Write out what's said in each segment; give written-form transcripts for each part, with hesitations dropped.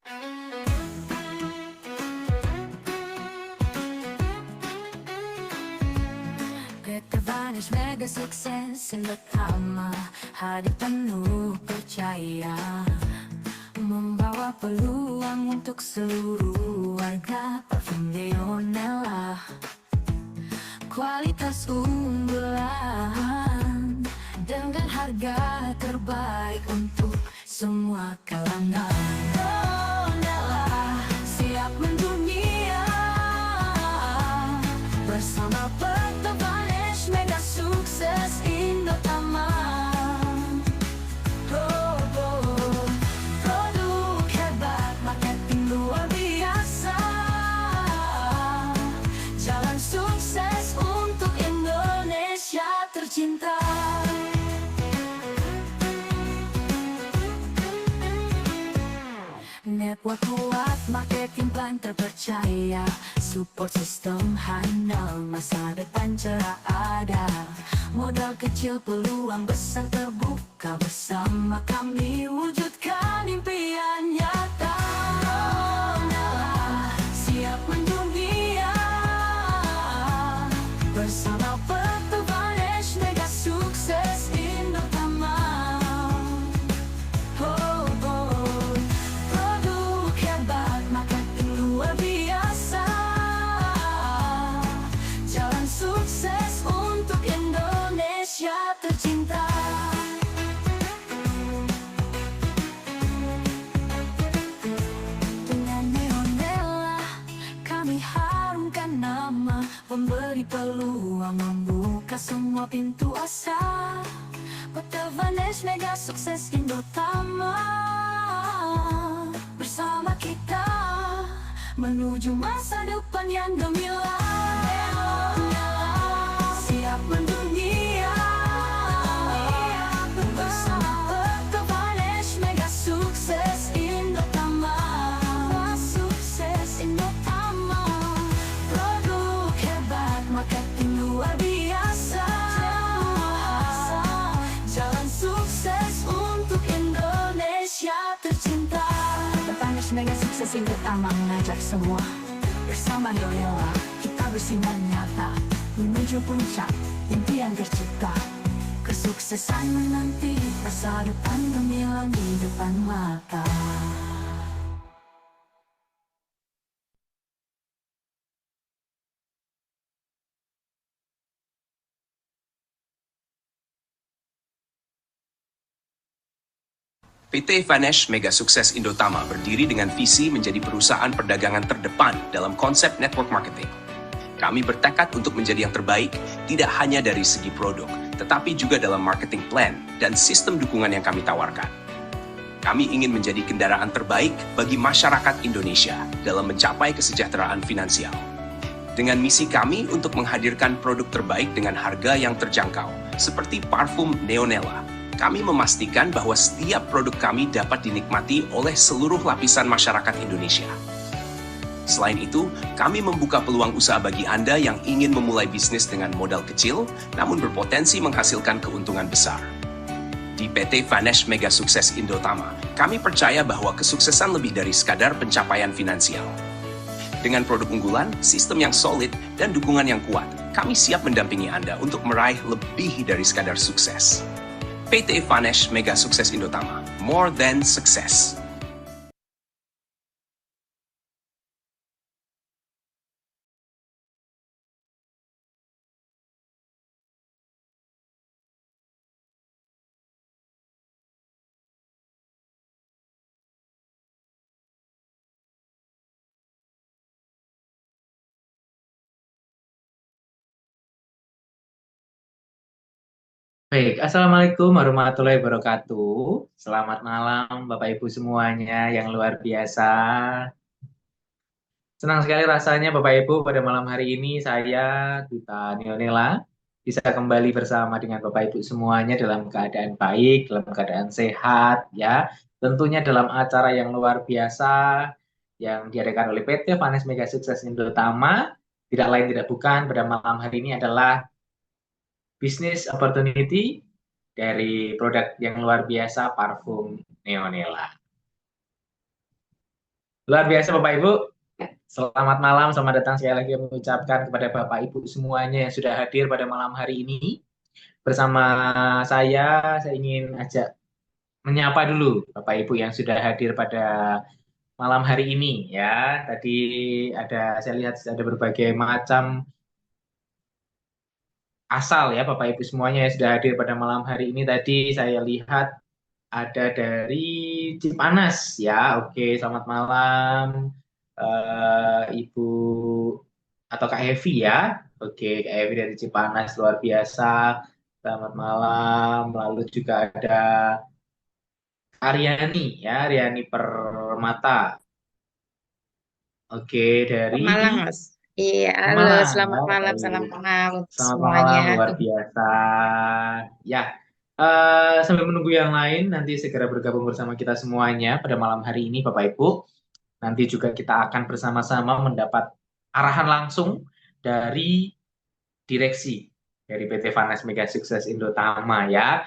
PT Vanes mega sukses Indotama, hadir penuh percaya, membawa peluang untuk seluruh warga. Parfum Neonella, kualitas unggulan dengan harga terbaik untuk semua kalangan. Neonella siap mendunia bersama PT Vanes mega sukses Indotama. Produk hebat, marketing luar biasa, jalan sukses untuk Indonesia tercinta. Network kuat, marketing plan terpercaya, support sistem handal, masa depan cerah ada. Modal kecil, peluang besar terbuka, bersama kami wujudkan impian nyata. Neonella siap mendunia bersama PT Vanes mega sukses Indotama. Produk hebat, marketing luar biasa, jalan sukses untuk Indonesia tercinta. Dengan Neonella kami harumkan nama, memberi peluang, membuka semua pintu asa. PT Vanes mega sukses Indotama, bersama kita menuju masa depan yang gemilang. Neonella siap mendunia bersama PT Vanes mega sukses Indotama. Sukses Indotama, produk hebat, marketing luar biasa, jalan sukses untuk Indonesia tercinta. PT Vanes mega sukses Indotama mengajak semua, bersama Neonella kita bersinar nyata, menuju puncak impian tercipta. Kesuksesan menanti, masa depan gemilang di depan mata. PT Vanes Mega Sukses Indotama berdiri dengan visi menjadi perusahaan perdagangan terdepan dalam konsep network marketing. Kami bertekad untuk menjadi yang terbaik, tidak hanya dari segi produk, tetapi juga dalam marketing plan dan sistem dukungan yang kami tawarkan. Kami ingin menjadi kendaraan terbaik bagi masyarakat Indonesia dalam mencapai kesejahteraan finansial. Dengan misi kami untuk menghadirkan produk terbaik dengan harga yang terjangkau, seperti parfum Neonella, kami memastikan bahwa setiap produk kami dapat dinikmati oleh seluruh lapisan masyarakat Indonesia. Selain itu, kami membuka peluang usaha bagi Anda yang ingin memulai bisnis dengan modal kecil, namun berpotensi menghasilkan keuntungan besar. Di PT Vanes Mega Sukses Indotama, kami percaya bahwa kesuksesan lebih dari sekadar pencapaian finansial. Dengan produk unggulan, sistem yang solid, dan dukungan yang kuat, kami siap mendampingi Anda untuk meraih lebih dari sekadar sukses. PT Vanes Mega Sukses Indotama, more than success. Baik, Assalamualaikum warahmatullahi wabarakatuh. Selamat malam Bapak Ibu semuanya yang luar biasa. Senang sekali rasanya Bapak Ibu pada malam hari ini saya, Duta Neonella, bisa kembali bersama dengan Bapak Ibu semuanya dalam keadaan baik, dalam keadaan sehat, ya. Tentunya dalam acara yang luar biasa yang diadakan oleh PT Vanes Mega Sukses Indotama. Tidak lain tidak bukan pada malam hari ini adalah business opportunity dari produk yang luar biasa parfum Neonella. Luar biasa Bapak Ibu. Selamat malam, selamat datang sekali lagi mengucapkan kepada Bapak Ibu semuanya yang sudah hadir pada malam hari ini. Bersama saya ingin ajak menyapa dulu Bapak Ibu yang sudah hadir pada malam hari ini ya. Tadi saya lihat ada berbagai macam asal ya Bapak Ibu semuanya yang sudah hadir pada malam hari ini. Tadi saya lihat ada dari Cipanas ya. Oke, selamat malam Ibu atau Kak Evi ya. Oke, Kak Evi dari Cipanas luar biasa. Selamat malam. Lalu juga ada Aryani ya, Aryani Permata. Oke, dari Malam, Mas. Iya, halo, Pemalang selamat ya, malam, baik. salam kenal untuk Selamat semuanya. malam, luar biasa. Ya, sambil menunggu yang lain, nanti segera bergabung bersama kita semuanya pada malam hari ini, Bapak Ibu. Nanti juga kita akan bersama-sama mendapat arahan langsung dari direksi dari PT Vanas Mega Sukses Indotama ya.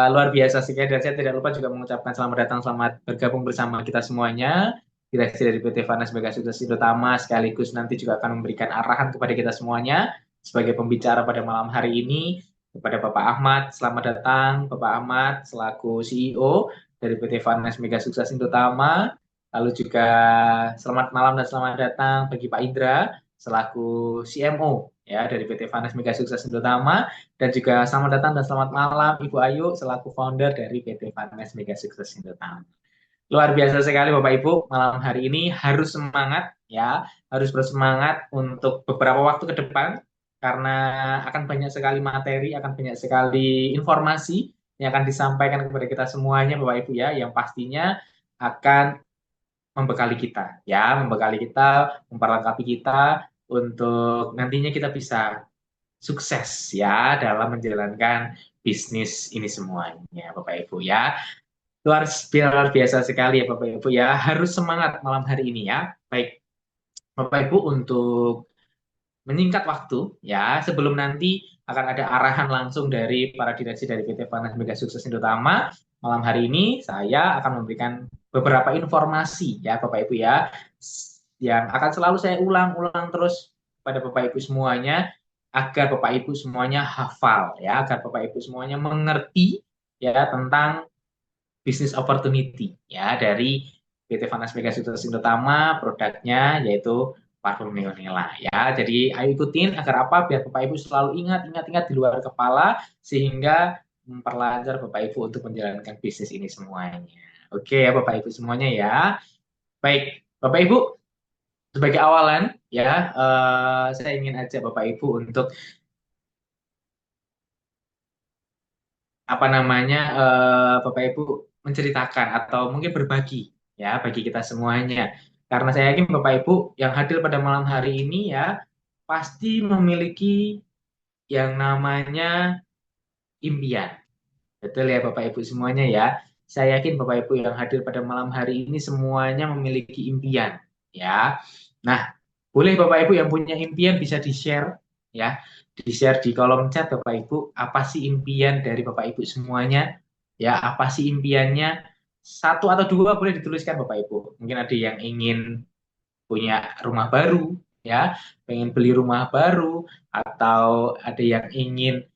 Luar biasa sekali dan saya tidak lupa juga mengucapkan selamat datang, selamat bergabung bersama kita semuanya. Direksi dari PT Vanas Mega Sukses Indotama sekaligus nanti juga akan memberikan arahan kepada kita semuanya sebagai pembicara pada malam hari ini kepada Bapak Ahmad. Selamat datang Bapak Ahmad selaku CEO dari PT Vanas Mega Sukses Indotama. Lalu juga selamat malam dan selamat datang bagi Pak Indra selaku CMO ya dari PT Vanes Mega Sukses Indotama dan juga selamat datang dan selamat malam Ibu Ayu selaku founder dari PT Vanes Mega Sukses Indotama. Luar biasa sekali Bapak Ibu, malam hari ini harus semangat ya, harus bersemangat untuk beberapa waktu ke depan karena akan banyak sekali materi, akan banyak sekali informasi yang akan disampaikan kepada kita semuanya Bapak Ibu ya, yang pastinya akan membekali kita ya, membekali kita, memperlengkapi kita untuk nantinya kita bisa sukses ya dalam menjalankan bisnis ini semuanya Bapak Ibu ya. Luar biasa sekali ya Bapak Ibu ya. Harus semangat malam hari ini ya. Baik Bapak Ibu untuk menyingkat waktu ya sebelum nanti akan ada arahan langsung dari para direksi dari PT Vanas Mega Sukses Indotama. Malam hari ini saya akan memberikan beberapa informasi ya Bapak Ibu ya yang akan selalu saya ulang-ulang terus pada Bapak Ibu semuanya agar Bapak Ibu semuanya hafal ya, agar Bapak Ibu semuanya mengerti ya tentang business opportunity ya dari PT Vanas Mega Sukses Indotama produknya yaitu parfum Neonella ya. Jadi ayo ikutin agar apa? Biar Bapak Ibu selalu ingat di luar kepala sehingga memperlancar Bapak Ibu untuk menjalankan bisnis ini semuanya. Oke ya Bapak Ibu semuanya ya. Baik, Bapak Ibu sebagai awalan ya saya ingin ajak Bapak Ibu untuk apa namanya Bapak Ibu menceritakan atau mungkin berbagi ya bagi kita semuanya. Karena saya yakin Bapak Ibu yang hadir pada malam hari ini ya pasti memiliki yang namanya impian. Betul ya Bapak Ibu semuanya ya. Saya yakin Bapak Ibu yang hadir pada malam hari ini semuanya memiliki impian ya. Nah, boleh Bapak Ibu yang punya impian bisa di-share ya. Di-share di kolom chat Bapak Ibu, apa sih impian dari Bapak Ibu semuanya? Ya, apa sih impiannya? Satu atau dua boleh dituliskan Bapak Ibu. Mungkin ada yang ingin punya rumah baru ya, pengen beli rumah baru atau ada yang ingin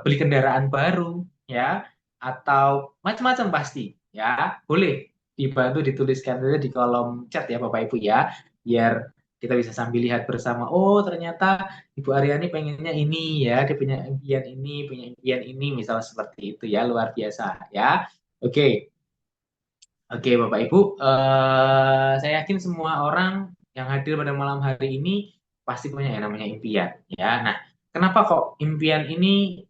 beli kendaraan baru ya atau macam-macam pasti ya. Boleh dibantu dituliskan saja di kolom chat ya Bapak Ibu ya biar kita bisa sambil lihat bersama. Oh, ternyata Ibu Aryani pengennya ini ya, dia punya impian ini, misal seperti itu ya, luar biasa ya. Oke, oke Bapak Ibu, saya yakin semua orang yang hadir pada malam hari ini pasti punya yang namanya impian ya. Nah, kenapa kok impian ini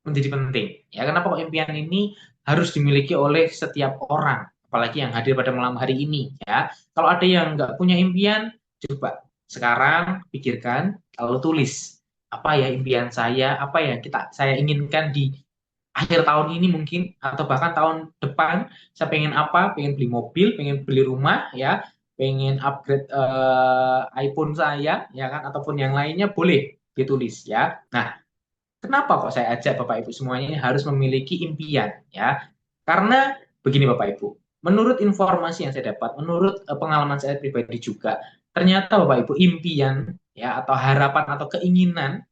menjadi penting? Ya, kenapa kok impian ini harus dimiliki oleh setiap orang, apalagi yang hadir pada malam hari ini ya. Kalau ada yang nggak punya impian, coba sekarang pikirkan, lalu tulis apa ya impian saya, apa yang saya inginkan di akhir tahun ini mungkin atau bahkan tahun depan saya pengen apa, pengen beli mobil, pengen beli rumah ya, pengen upgrade iPhone saya ya kan ataupun yang lainnya boleh ditulis ya. Nah, kenapa kok saya ajak Bapak Ibu semuanya ini harus memiliki impian ya? Karena begini Bapak Ibu, menurut informasi yang saya dapat, menurut pengalaman saya pribadi juga, ternyata Bapak Ibu impian ya atau harapan atau keinginan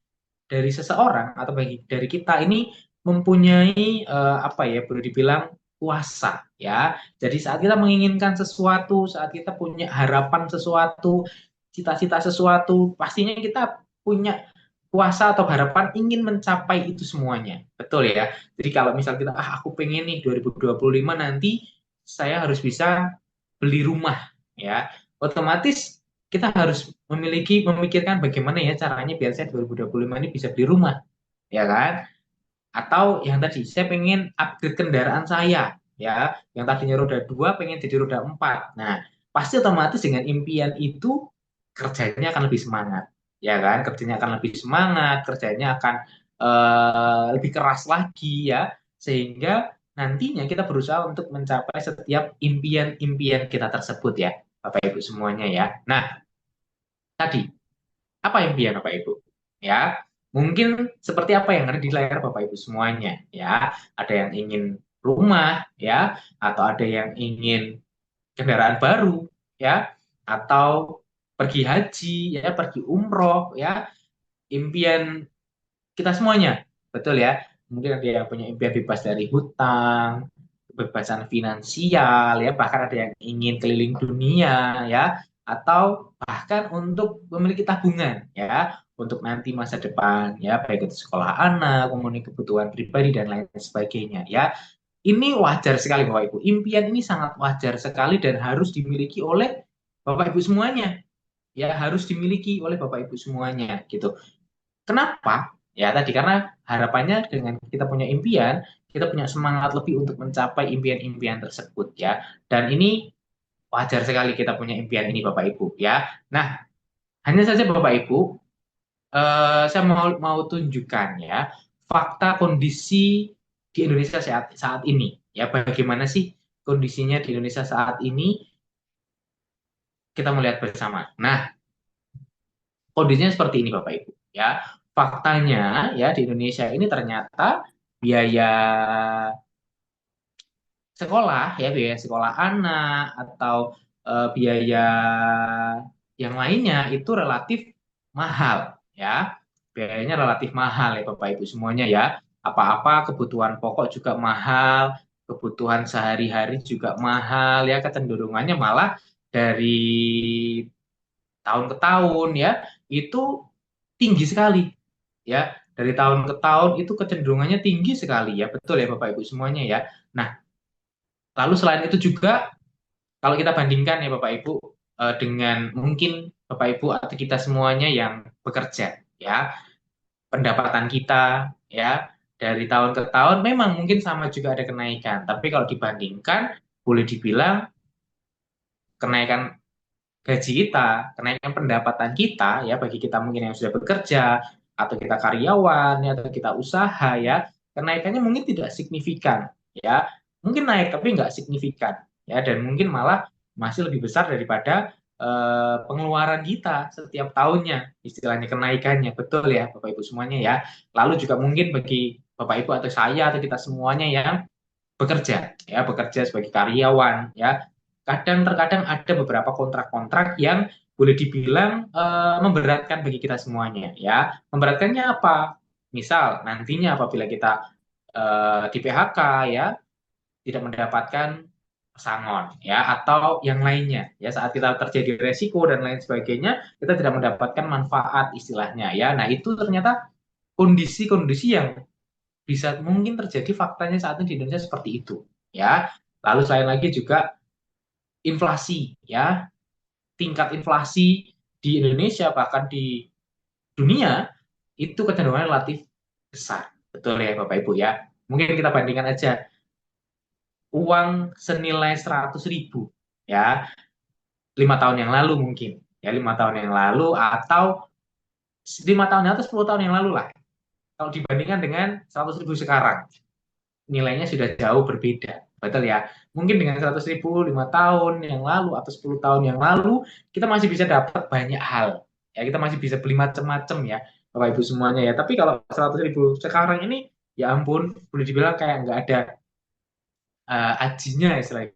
dari seseorang atau dari kita ini mempunyai apa ya boleh dibilang kuasa ya. Jadi saat kita menginginkan sesuatu, saat kita punya harapan sesuatu, cita-cita sesuatu, pastinya kita punya kuasa atau harapan ingin mencapai itu semuanya. Betul ya. Jadi kalau misal kita aku pengen nih 2025 nanti saya harus bisa beli rumah ya. Otomatis kita harus memikirkan bagaimana ya caranya biar saya 2025 ini bisa beli rumah, ya kan? Atau yang tadi saya pengen upgrade kendaraan saya, ya, yang tadinya roda 2 pengen jadi roda 4. Nah, pasti otomatis dengan impian itu kerjanya akan lebih semangat, ya kan? Kerjanya akan lebih semangat, kerjanya akan lebih keras lagi, ya, sehingga nantinya kita berusaha untuk mencapai setiap impian-impian kita tersebut, ya, Bapak Ibu semuanya, ya. Nah, tadi apa impian Bapak Ibu? Ya, mungkin seperti apa yang ada di layar Bapak Ibu semuanya. Ya, ada yang ingin rumah, ya, atau ada yang ingin kendaraan baru, ya, atau pergi haji, ya, pergi umroh, ya, impian kita semuanya, betul ya. Mungkin ada yang punya impian bebas dari hutang, kebebasan finansial, ya, bahkan ada yang ingin keliling dunia, ya, atau bahkan untuk memiliki tabungan, ya, untuk nanti masa depan, ya, baik itu sekolah anak, memenuhi kebutuhan pribadi dan lain sebagainya, ya. Ini wajar sekali Bapak Ibu. Impian ini sangat wajar sekali dan harus dimiliki oleh Bapak Ibu semuanya. Ya, harus dimiliki oleh Bapak Ibu semuanya, gitu. Kenapa? Ya tadi karena harapannya dengan kita punya impian, kita punya semangat lebih untuk mencapai impian-impian tersebut ya. Dan ini wajar sekali kita punya impian ini Bapak Ibu ya. Nah, hanya saja Bapak Ibu, saya mau tunjukkan ya fakta kondisi di Indonesia saat ini ya. Bagaimana sih kondisinya di Indonesia saat ini? Kita melihat bersama. Nah, kondisinya seperti ini Bapak Ibu ya. Faktanya ya di Indonesia ini ternyata biaya sekolah ya biaya sekolah anak atau biaya yang lainnya itu relatif mahal ya. Biayanya relatif mahal ya Bapak Ibu semuanya ya. Apa-apa kebutuhan pokok juga mahal, kebutuhan sehari-hari juga mahal ya, kecenderungannya malah dari tahun ke tahun ya itu tinggi sekali ya dari tahun ke tahun itu kecenderungannya tinggi sekali ya betul ya Bapak Ibu semuanya ya. Nah lalu selain itu juga kalau kita bandingkan ya Bapak Ibu dengan mungkin Bapak Ibu atau kita semuanya yang bekerja ya pendapatan kita ya dari tahun ke tahun memang mungkin sama juga ada kenaikan tapi kalau dibandingkan boleh dibilang kenaikan gaji kita, kenaikan pendapatan kita ya bagi kita mungkin yang sudah bekerja atau kita karyawan ya atau kita usaha ya, kenaikannya mungkin tidak signifikan ya. Mungkin naik tapi nggak signifikan ya dan mungkin malah masih lebih besar daripada pengeluaran kita setiap tahunnya, istilahnya kenaikannya. Betul ya Bapak Ibu semuanya ya. Lalu juga mungkin bagi Bapak Ibu atau saya atau kita semuanya yang bekerja ya bekerja sebagai karyawan ya terkadang ada beberapa kontrak-kontrak yang boleh dibilang memberatkan bagi kita semuanya ya memberatkannya apa misal nantinya apabila kita di PHK ya tidak mendapatkan pesangon ya atau yang lainnya ya saat kita terjadi resiko dan lain sebagainya kita tidak mendapatkan manfaat istilahnya ya nah itu ternyata kondisi-kondisi yang bisa mungkin terjadi faktanya saat ini di Indonesia seperti itu ya. Lalu selain lagi juga inflasi ya, tingkat inflasi di Indonesia bahkan di dunia itu kecenderungan relatif besar. Betul ya Bapak Ibu ya. Mungkin kita bandingkan aja uang senilai 100.000 ya 5 tahun yang lalu mungkin ya 5 tahun yang lalu atau 5 tahun atau 10 tahun yang lalu lah kalau dibandingkan dengan 100.000 sekarang nilainya sudah jauh berbeda. Betul ya. Mungkin dengan 100.000 5 tahun yang lalu atau 10 tahun yang lalu, kita masih bisa dapat banyak hal. Ya, kita masih bisa beli macam-macam ya, Bapak Ibu semuanya ya. Tapi kalau 100.000 sekarang ini, ya ampun, boleh dibilang kayak nggak ada ajinya istilahnya.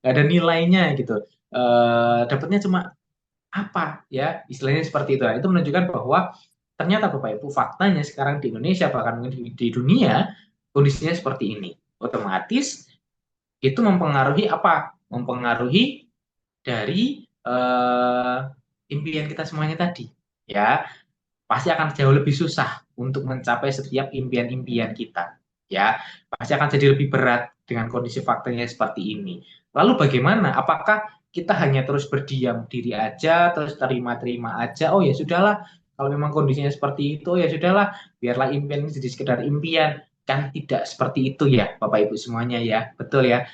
nggak ada nilainya gitu. Dapatnya cuma apa ya, istilahnya seperti itu. Nah, itu menunjukkan bahwa ternyata Bapak Ibu faktanya sekarang di Indonesia bahkan mungkin di dunia kondisinya seperti ini. Otomatis itu mempengaruhi apa? Mempengaruhi dari impian kita semuanya tadi. Ya, pasti akan jauh lebih susah untuk mencapai setiap impian-impian kita. Ya, pasti akan jadi lebih berat dengan kondisi faktanya seperti ini. Lalu bagaimana? Apakah kita hanya terus berdiam diri aja, terus terima-terima aja? Oh ya sudahlah, kalau memang kondisinya seperti itu, ya sudahlah, biarlah impian ini jadi sekedar impian. Kan tidak seperti itu ya, Bapak Ibu semuanya ya. Betul ya.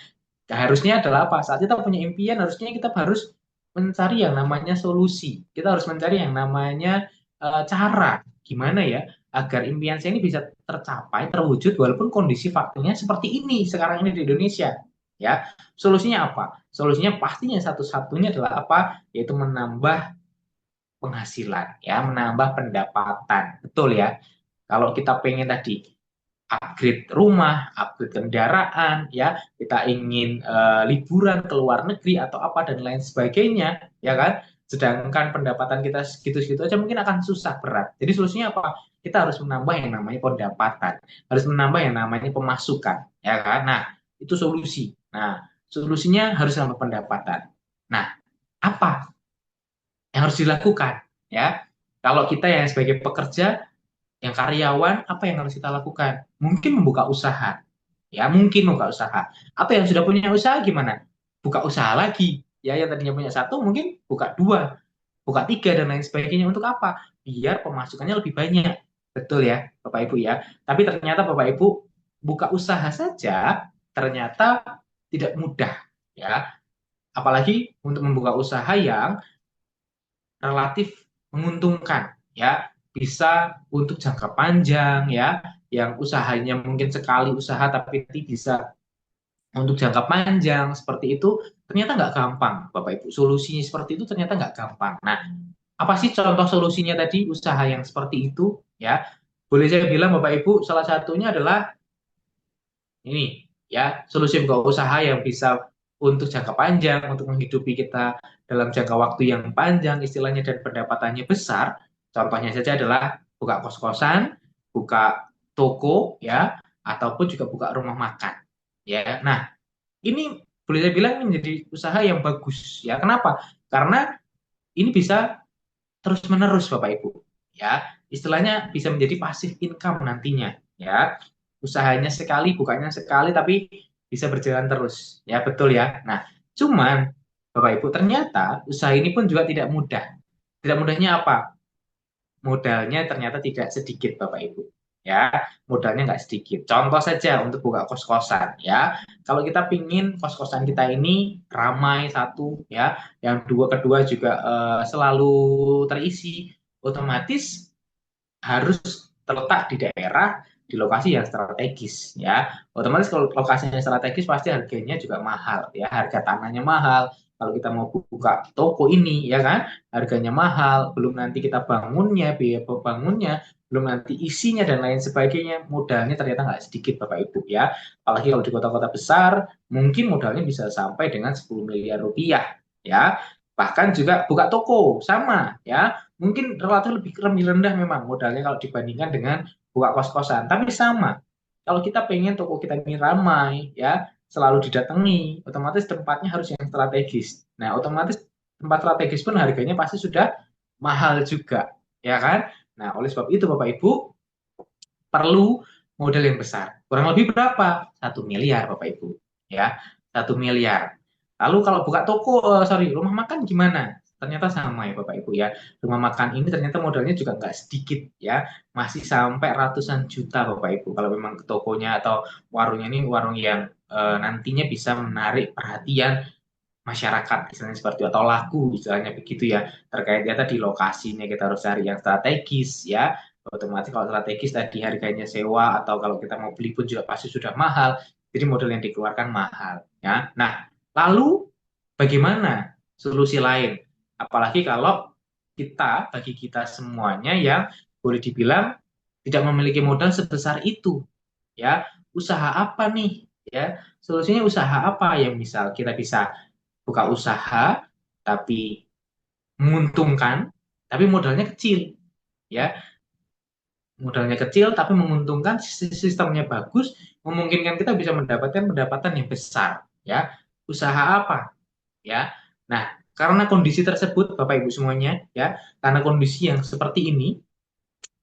Nah, harusnya adalah apa? Saat kita punya impian, harusnya kita harus mencari yang namanya solusi. Kita harus mencari yang namanya cara gimana ya agar impian saya ini bisa tercapai, terwujud walaupun kondisi faktanya seperti ini sekarang ini di Indonesia. Ya, solusinya apa? Solusinya pastinya satu-satunya adalah apa? Yaitu menambah penghasilan, ya, menambah pendapatan. Betul ya. Kalau kita pengen tadi upgrade rumah, upgrade kendaraan, ya, kita ingin liburan ke luar negeri atau apa dan lain sebagainya, ya kan? Sedangkan pendapatan kita segitu-segitu aja mungkin akan susah berat. Jadi solusinya apa? Kita harus menambah yang namanya pendapatan, harus menambah yang namanya pemasukan, ya kan? Nah, itu solusi. Nah, solusinya harus nambah pendapatan. Nah, apa yang harus dilakukan? Ya, kalau kita yang sebagai pekerja yang karyawan, apa yang harus kita lakukan? Mungkin membuka usaha. Ya, mungkin membuka usaha. Atau yang sudah punya usaha gimana? Buka usaha lagi. Ya, yang tadinya punya satu mungkin buka dua, buka tiga, dan lain sebagainya. Untuk apa? Biar pemasukannya lebih banyak. Betul ya, Bapak Ibu ya. Tapi ternyata Bapak Ibu buka usaha saja ternyata tidak mudah. Ya, apalagi untuk membuka usaha yang relatif menguntungkan ya, bisa untuk jangka panjang ya, yang usahanya mungkin sekali usaha tapi nanti bisa untuk jangka panjang seperti itu, ternyata nggak gampang Bapak Ibu. Solusinya seperti itu ternyata nggak gampang. Nah, apa sih contoh solusinya tadi usaha yang seperti itu ya? Boleh saya bilang Bapak Ibu, salah satunya adalah ini ya, solusi buka usaha yang bisa untuk jangka panjang, untuk menghidupi kita dalam jangka waktu yang panjang istilahnya dan pendapatannya besar. Contohnya saja adalah buka kos-kosan, buka toko ya, ataupun juga buka rumah makan. Ya. Nah, ini boleh saya bilang ini menjadi usaha yang bagus ya. Kenapa? Karena ini bisa terus-menerus Bapak Ibu. Ya, istilahnya bisa menjadi passive income nantinya ya. Usahanya sekali, bukannya sekali tapi bisa berjalan terus. Ya, betul ya. Nah, cuman Bapak Ibu ternyata usaha ini pun juga tidak mudah. Tidak mudahnya apa? Modalnya ternyata tidak sedikit Bapak Ibu. Ya, modalnya nggak sedikit. Contoh saja untuk buka kos-kosan ya. Kalau kita pingin kos-kosan kita ini ramai satu ya, yang kedua juga selalu terisi, otomatis harus terletak di daerah di lokasi yang strategis ya. Otomatis kalau lokasinya strategis pasti harganya juga mahal ya, harga tanahnya mahal. Kalau kita mau buka toko ini ya kan, harganya mahal, belum nanti kita bangunnya, biaya bangunnya, belum nanti isinya dan lain sebagainya, modalnya ternyata nggak sedikit Bapak Ibu ya. Apalagi kalau di kota-kota besar, mungkin modalnya bisa sampai dengan 10 miliar rupiah ya. Bahkan juga buka toko sama ya, mungkin relatif lebih rendah memang modalnya kalau dibandingkan dengan buka kos-kosan, tapi sama. Kalau kita pengen toko kita ini ramai, ya, selalu didatangi, otomatis tempatnya harus yang strategis. Nah, otomatis tempat strategis pun harganya pasti sudah mahal juga, ya kan? Nah, oleh sebab itu Bapak Ibu perlu modal yang besar. Kurang lebih berapa? 1 miliar Bapak Ibu, ya, 1 miliar. Lalu kalau buka toko, rumah makan gimana? Ternyata sama ya Bapak Ibu ya. Rumah makan ini ternyata modalnya juga nggak sedikit ya. Masih sampai ratusan juta Bapak Ibu. Kalau memang tokonya atau warungnya ini warung yang nantinya bisa menarik perhatian masyarakat istilahnya seperti itu, atau laku istilahnya begitu ya, terkait ya tadi lokasinya kita harus cari yang strategis ya, otomatis kalau strategis tadi harganya sewa atau kalau kita mau beli pun juga pasti sudah mahal, jadi modal yang dikeluarkan mahal ya. Nah, lalu bagaimana solusi lain, apalagi kalau kita, bagi kita semuanya yang boleh dibilang tidak memiliki modal sebesar itu ya, usaha apa nih ya. Solusinya usaha apa yang misal kita bisa buka usaha tapi menguntungkan, tapi modalnya kecil, ya. Modalnya kecil tapi menguntungkan, sistemnya bagus, memungkinkan kita bisa mendapatkan pendapatan yang besar, ya. Usaha apa, ya? Nah, karena kondisi tersebut, Bapak Ibu semuanya, ya, karena kondisi yang seperti ini,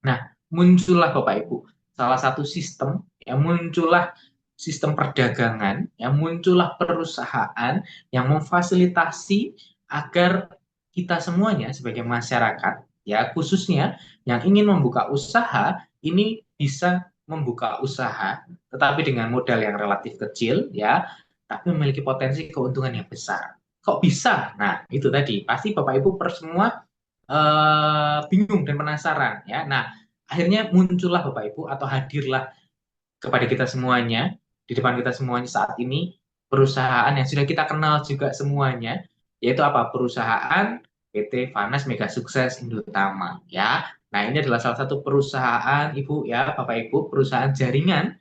nah, muncullah Bapak Ibu salah satu sistem, ya, muncullah sistem perdagangan, ya, muncullah perusahaan yang memfasilitasi agar kita semuanya sebagai masyarakat, ya, khususnya yang ingin membuka usaha ini bisa membuka usaha, tetapi dengan modal yang relatif kecil, ya, tapi memiliki potensi keuntungan yang besar. Kok bisa? Nah, itu tadi pasti Bapak Ibu semua bingung dan penasaran, ya. Nah, akhirnya muncullah Bapak Ibu atau hadirlah kepada kita semuanya, di depan kita semuanya saat ini, perusahaan yang sudah kita kenal juga semuanya, yaitu apa? Perusahaan PT Vanas Mega Sukses Indotama, ya. Nah, ini adalah salah satu perusahaan Ibu, ya, Bapak Ibu, perusahaan jaringan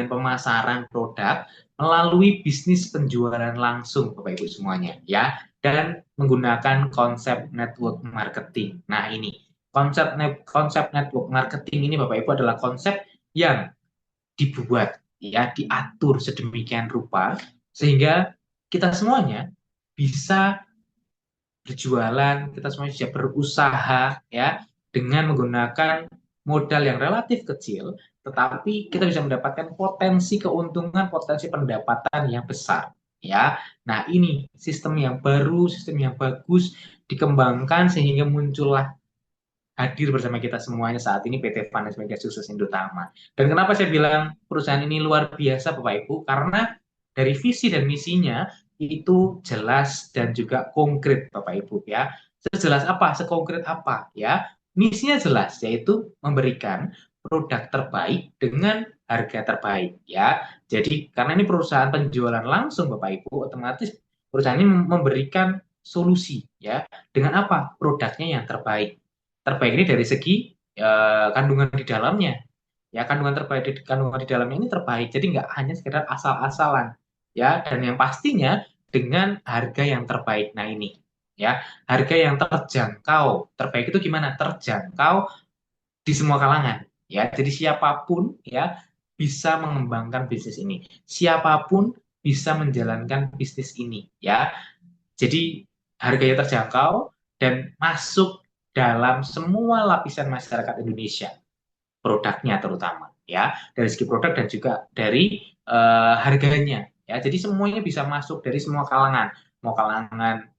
pemasaran produk melalui bisnis penjualan langsung, Bapak Ibu semuanya, ya, dan menggunakan konsep network marketing. Nah, ini konsep network marketing ini Bapak Ibu adalah konsep yang dibuat, ya, diatur sedemikian rupa sehingga kita semuanya bisa berjualan, kita semuanya bisa berusaha, ya, dengan menggunakan modal yang relatif kecil, tetapi kita bisa mendapatkan potensi keuntungan, potensi pendapatan yang besar, ya. Nah, ini sistem yang baru, sistem yang bagus dikembangkan sehingga muncullah hadir bersama kita semuanya saat ini PT Vanes Mega Sukses Indotama. Dan kenapa saya bilang perusahaan ini luar biasa Bapak Ibu? Karena dari visi dan misinya itu jelas dan juga konkret Bapak Ibu, ya. Sejelas apa, sekonkret apa, ya. Misinya jelas, yaitu memberikan produk terbaik dengan harga terbaik, ya. Jadi karena ini perusahaan penjualan langsung Bapak Ibu, otomatis perusahaan ini memberikan solusi, ya, dengan apa? Produknya yang terbaik. Terbaik ini dari segi kandungan di dalamnya, ya, kandungan di dalamnya ini terbaik, jadi nggak hanya sekedar asal-asalan, ya, dan yang pastinya dengan harga yang terbaik. Nah, ini, ya, harga yang terjangkau. Terbaik itu gimana? Terjangkau di semua kalangan, ya, jadi siapapun, ya, bisa mengembangkan bisnis ini, siapapun bisa menjalankan bisnis ini, ya. Jadi harganya terjangkau dan masuk dalam semua lapisan masyarakat Indonesia, produknya terutama, ya, dari segi produk dan juga dari harganya, ya. Jadi semuanya bisa masuk dari semua kalangan, mau kalangan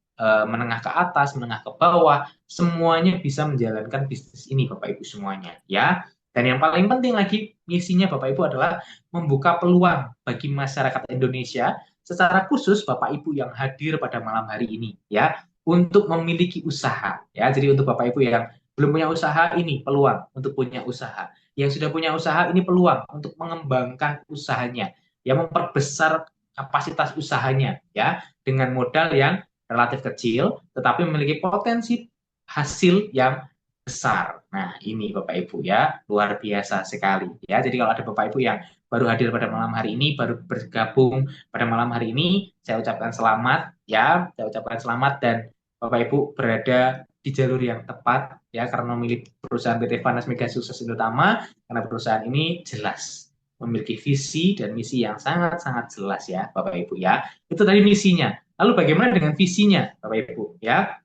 menengah ke atas, menengah ke bawah, semuanya bisa menjalankan bisnis ini Bapak Ibu semuanya, ya. Dan yang paling penting lagi misinya Bapak Ibu adalah membuka peluang bagi masyarakat Indonesia, secara khusus Bapak Ibu yang hadir pada malam hari ini, ya, untuk memiliki usaha, ya. Jadi untuk Bapak Ibu yang belum punya usaha, ini peluang untuk punya usaha. Yang sudah punya usaha, ini peluang untuk mengembangkan usahanya, ya, memperbesar kapasitas usahanya, ya, dengan modal yang relatif kecil, tetapi memiliki potensi hasil yang besar. Nah, ini Bapak Ibu, ya, luar biasa sekali, ya. Jadi kalau ada Bapak Ibu yang baru hadir pada malam hari ini, baru bergabung pada malam hari ini, saya ucapkan selamat, ya, saya ucapkan selamat, dan Bapak Ibu berada di jalur yang tepat, ya, karena memilih perusahaan PT Vanas Mega Sukses Indotama, karena perusahaan ini jelas memiliki visi dan misi yang sangat-sangat jelas, ya, Bapak Ibu, ya. Itu tadi misinya. Lalu bagaimana dengan visinya, Bapak Ibu, ya?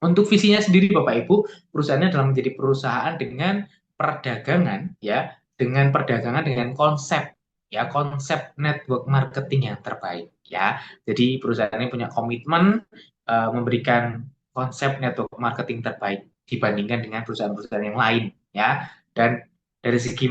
Untuk visinya sendiri Bapak Ibu, perusahaannya adalah menjadi perusahaan dengan perdagangan, ya, dengan perdagangan dengan konsep, ya, konsep network marketing yang terbaik, ya. Jadi perusahaan ini punya komitmen memberikan konsep network marketing terbaik dibandingkan dengan perusahaan-perusahaan yang lain, ya. Dan dari segi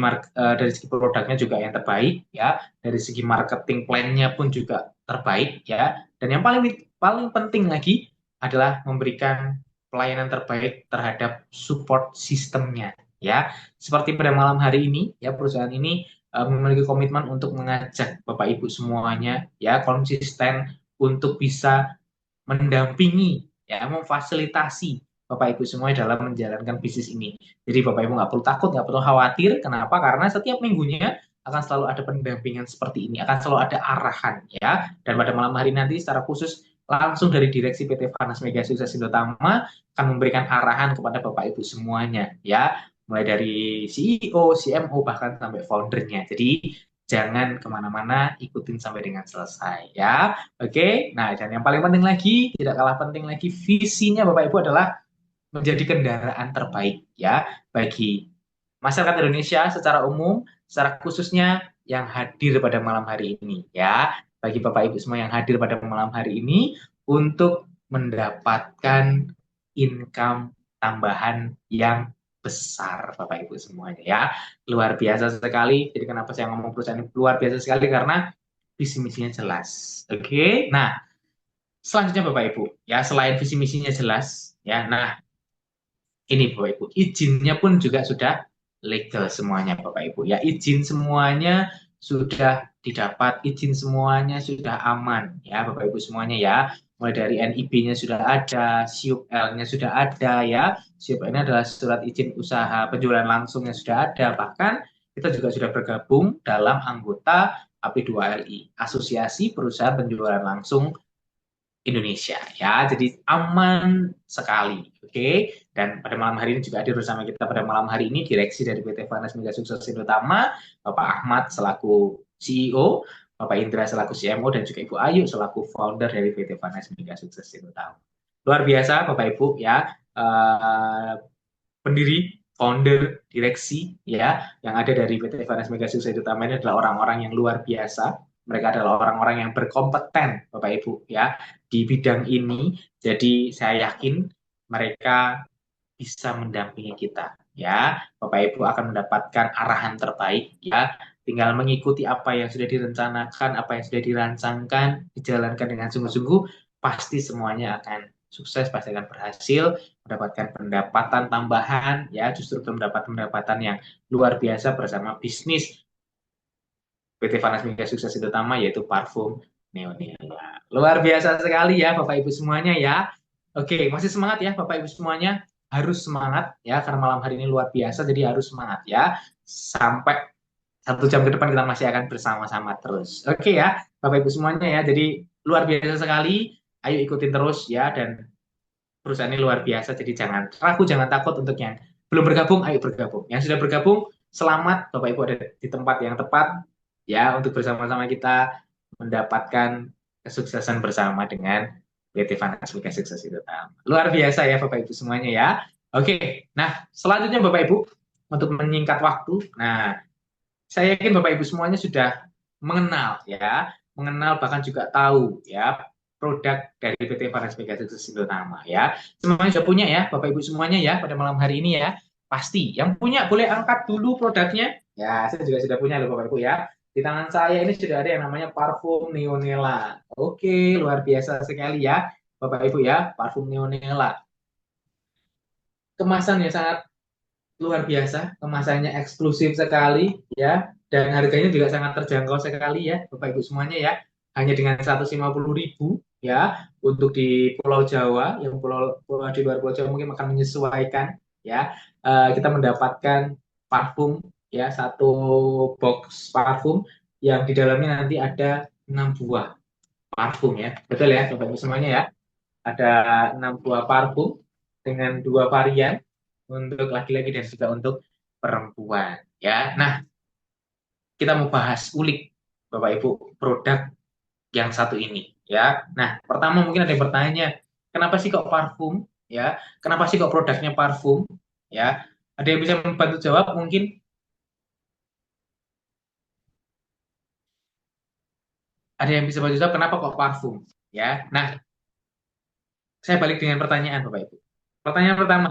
produknya juga yang terbaik, ya. Dari segi marketing plan-nya pun juga terbaik, ya. Dan yang paling paling penting lagi adalah memberikan pelayanan terbaik terhadap support sistemnya, ya. Seperti pada malam hari ini, ya, perusahaan ini memiliki komitmen untuk mengajak Bapak Ibu semuanya, ya, konsisten untuk bisa mendampingi, ya, memfasilitasi Bapak Ibu semuanya dalam menjalankan bisnis ini. Jadi Bapak Ibu nggak perlu takut, nggak perlu khawatir. Kenapa? Karena setiap minggunya akan selalu ada pendampingan seperti ini, akan selalu ada arahan ya. Dan pada malam hari nanti secara khusus langsung dari Direksi PT Farnas Mega Sukses Indotama akan memberikan arahan kepada Bapak Ibu semuanya ya, mulai dari CEO, CMO bahkan sampai foundernya. Jadi jangan kemana-mana, ikutin sampai dengan selesai ya. Oke, nah dan yang paling penting lagi, tidak kalah penting lagi, visinya Bapak Ibu adalah menjadi kendaraan terbaik ya bagi masyarakat Indonesia secara umum, secara khususnya yang hadir pada malam hari ini ya. Bagi Bapak Ibu semua yang hadir pada malam hari ini untuk mendapatkan income tambahan yang besar Bapak Ibu semuanya ya. Luar biasa sekali. Jadi kenapa saya ngomong perusahaan ini luar biasa sekali, karena visi misinya jelas. Oke. Nah, selanjutnya Bapak Ibu ya, selain visi misinya jelas ya. Nah, ini Bapak Ibu, izinnya pun juga sudah legal semuanya Bapak Ibu ya. Izin semuanya sudah didapat, izin semuanya sudah aman ya Bapak Ibu semuanya ya. Mulai dari NIB-nya sudah ada, SIUP-L-nya sudah ada ya. SIUP-L-nya adalah surat izin usaha penjualan langsung yang sudah ada. Bahkan kita juga sudah bergabung dalam anggota AP2LI, Asosiasi Perusahaan Penjualan Langsung Indonesia ya. Jadi aman sekali. Oke. Dan pada malam hari ini juga hadir bersama kita pada malam hari ini direksi dari PT Farnas Mega Sukses Indotama, Bapak Ahmad selaku CEO, Bapak Indra selaku CMO, dan juga Ibu Ayu selaku founder dari PT Farnas Mega Sukses Indotama. Luar biasa Bapak Ibu ya, pendiri, founder, direksi ya yang ada dari PT Farnas Mega Sukses Indotama ini adalah orang-orang yang luar biasa. Mereka adalah orang-orang yang berkompeten Bapak Ibu ya di bidang ini. Jadi saya yakin mereka bisa mendampingi kita ya. Bapak Ibu akan mendapatkan arahan terbaik ya. Tinggal mengikuti apa yang sudah direncanakan, apa yang sudah dirancangkan, dijalankan dengan sungguh-sungguh, pasti semuanya akan sukses, pasti akan berhasil, mendapatkan pendapatan tambahan ya, justru mendapat pendapatan yang luar biasa bersama bisnis PT Farnas Mega Sukses Indotama, yaitu parfum Neonela. Luar biasa sekali ya Bapak Ibu semuanya ya. Oke, masih semangat ya Bapak Ibu semuanya. Harus semangat ya, karena malam hari ini luar biasa, jadi harus semangat ya. Sampai 1 jam ke depan kita masih akan bersama-sama terus. Oke ya, Bapak Ibu semuanya ya. Jadi luar biasa sekali. Ayo ikutin terus ya, dan perusahaan ini luar biasa. Jadi jangan ragu, jangan takut. Untuk yang belum bergabung, ayo bergabung. Yang sudah bergabung, selamat Bapak Ibu ada di tempat yang tepat ya, untuk bersama-sama kita mendapatkan kesuksesan bersama dengan PT Farnas Mega Sukses Indotama. Luar biasa ya Bapak Ibu semuanya ya. Oke, nah selanjutnya Bapak Ibu, untuk menyingkat waktu, nah saya yakin Bapak Ibu semuanya sudah mengenal ya, mengenal bahkan juga tahu ya produk dari PT Farnas Mega Sukses Indotama ya. Semuanya sudah punya ya Bapak Ibu semuanya ya pada malam hari ini ya. Pasti yang punya boleh angkat dulu produknya. Ya, saya juga sudah punya loh Bapak Ibu ya. Di tangan saya ini sudah ada yang namanya parfum Neonela. Oke, luar biasa sekali ya Bapak Ibu ya, parfum Neonela. Kemasannya sangat luar biasa, kemasannya eksklusif sekali ya, dan harganya juga sangat terjangkau sekali ya Bapak Ibu semuanya ya. Hanya dengan 150.000 ya, untuk di Pulau Jawa, yang pulau di luar Pulau Jawa mungkin akan menyesuaikan ya. Kita mendapatkan parfum ya, 1 box parfum yang di dalamnya nanti ada 6 buah parfum ya. Betul ya Bapak Ibu semuanya ya. Ada 6 buah parfum dengan 2 varian untuk laki-laki dan juga untuk perempuan ya. Nah, kita mau bahas ulik Bapak Ibu produk yang satu ini ya. Nah, pertama mungkin ada yang bertanya, kenapa sih kok parfum ya? Kenapa sih kok produknya parfum ya? Ada yang bisa membantu jawab mungkin? Ada yang bisa bantu jawab kenapa kok parfum ya? Nah, saya balik dengan pertanyaan Bapak Ibu. Pertanyaan pertama,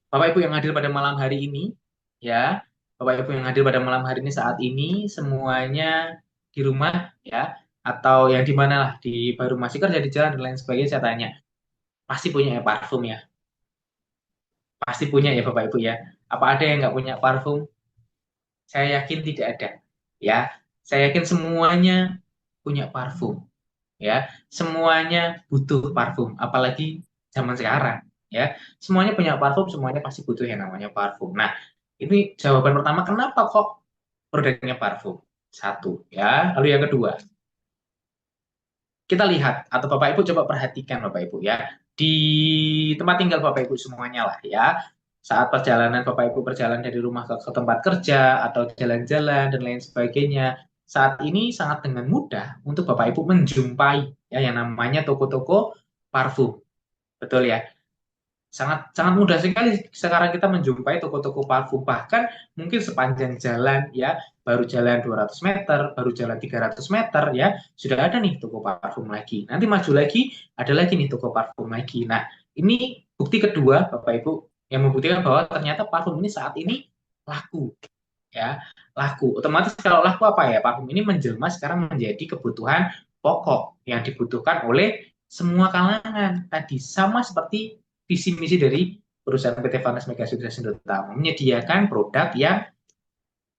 Bapak Ibu yang hadir pada malam hari ini ya, Bapak Ibu yang hadir pada malam hari ini saat ini semuanya di rumah ya, atau yang di mana lah, di baru masih kerja di jalan dan lain sebagainya, saya tanya, pasti punya ya parfum ya? Pasti punya ya Bapak Ibu ya. Apa ada yang nggak punya parfum? Saya yakin tidak ada ya. Saya yakin semuanya punya parfum ya. Semuanya butuh parfum, apalagi zaman sekarang ya. Semuanya punya parfum, semuanya pasti butuh yang namanya parfum. Nah, ini jawaban pertama, kenapa kok produknya parfum. Satu, ya. Lalu yang kedua, kita lihat atau Bapak Ibu coba perhatikan Bapak Ibu ya di tempat tinggal Bapak Ibu semuanya lah ya. Saat perjalanan Bapak Ibu berjalan dari rumah ke tempat kerja atau jalan-jalan dan lain sebagainya, saat ini sangat dengan mudah untuk Bapak Ibu menjumpai ya yang namanya toko-toko parfum. Betul ya? Sangat sangat mudah sekali sekarang kita menjumpai toko-toko parfum, bahkan mungkin sepanjang jalan ya, baru jalan 200 meter, baru jalan 300 meter ya, sudah ada nih toko parfum lagi. Nanti maju lagi, ada lagi nih toko parfum lagi. Nah, ini bukti kedua Bapak Ibu yang membuktikan bahwa ternyata parfum ini saat ini laku ya, laku. Otomatis kalau laku apa ya? Parfum ini menjelma sekarang menjadi kebutuhan pokok yang dibutuhkan oleh semua kalangan. Tadi sama seperti visi misi dari perusahaan PT Vanes Mega Sukses Indotama, menyediakan produk yang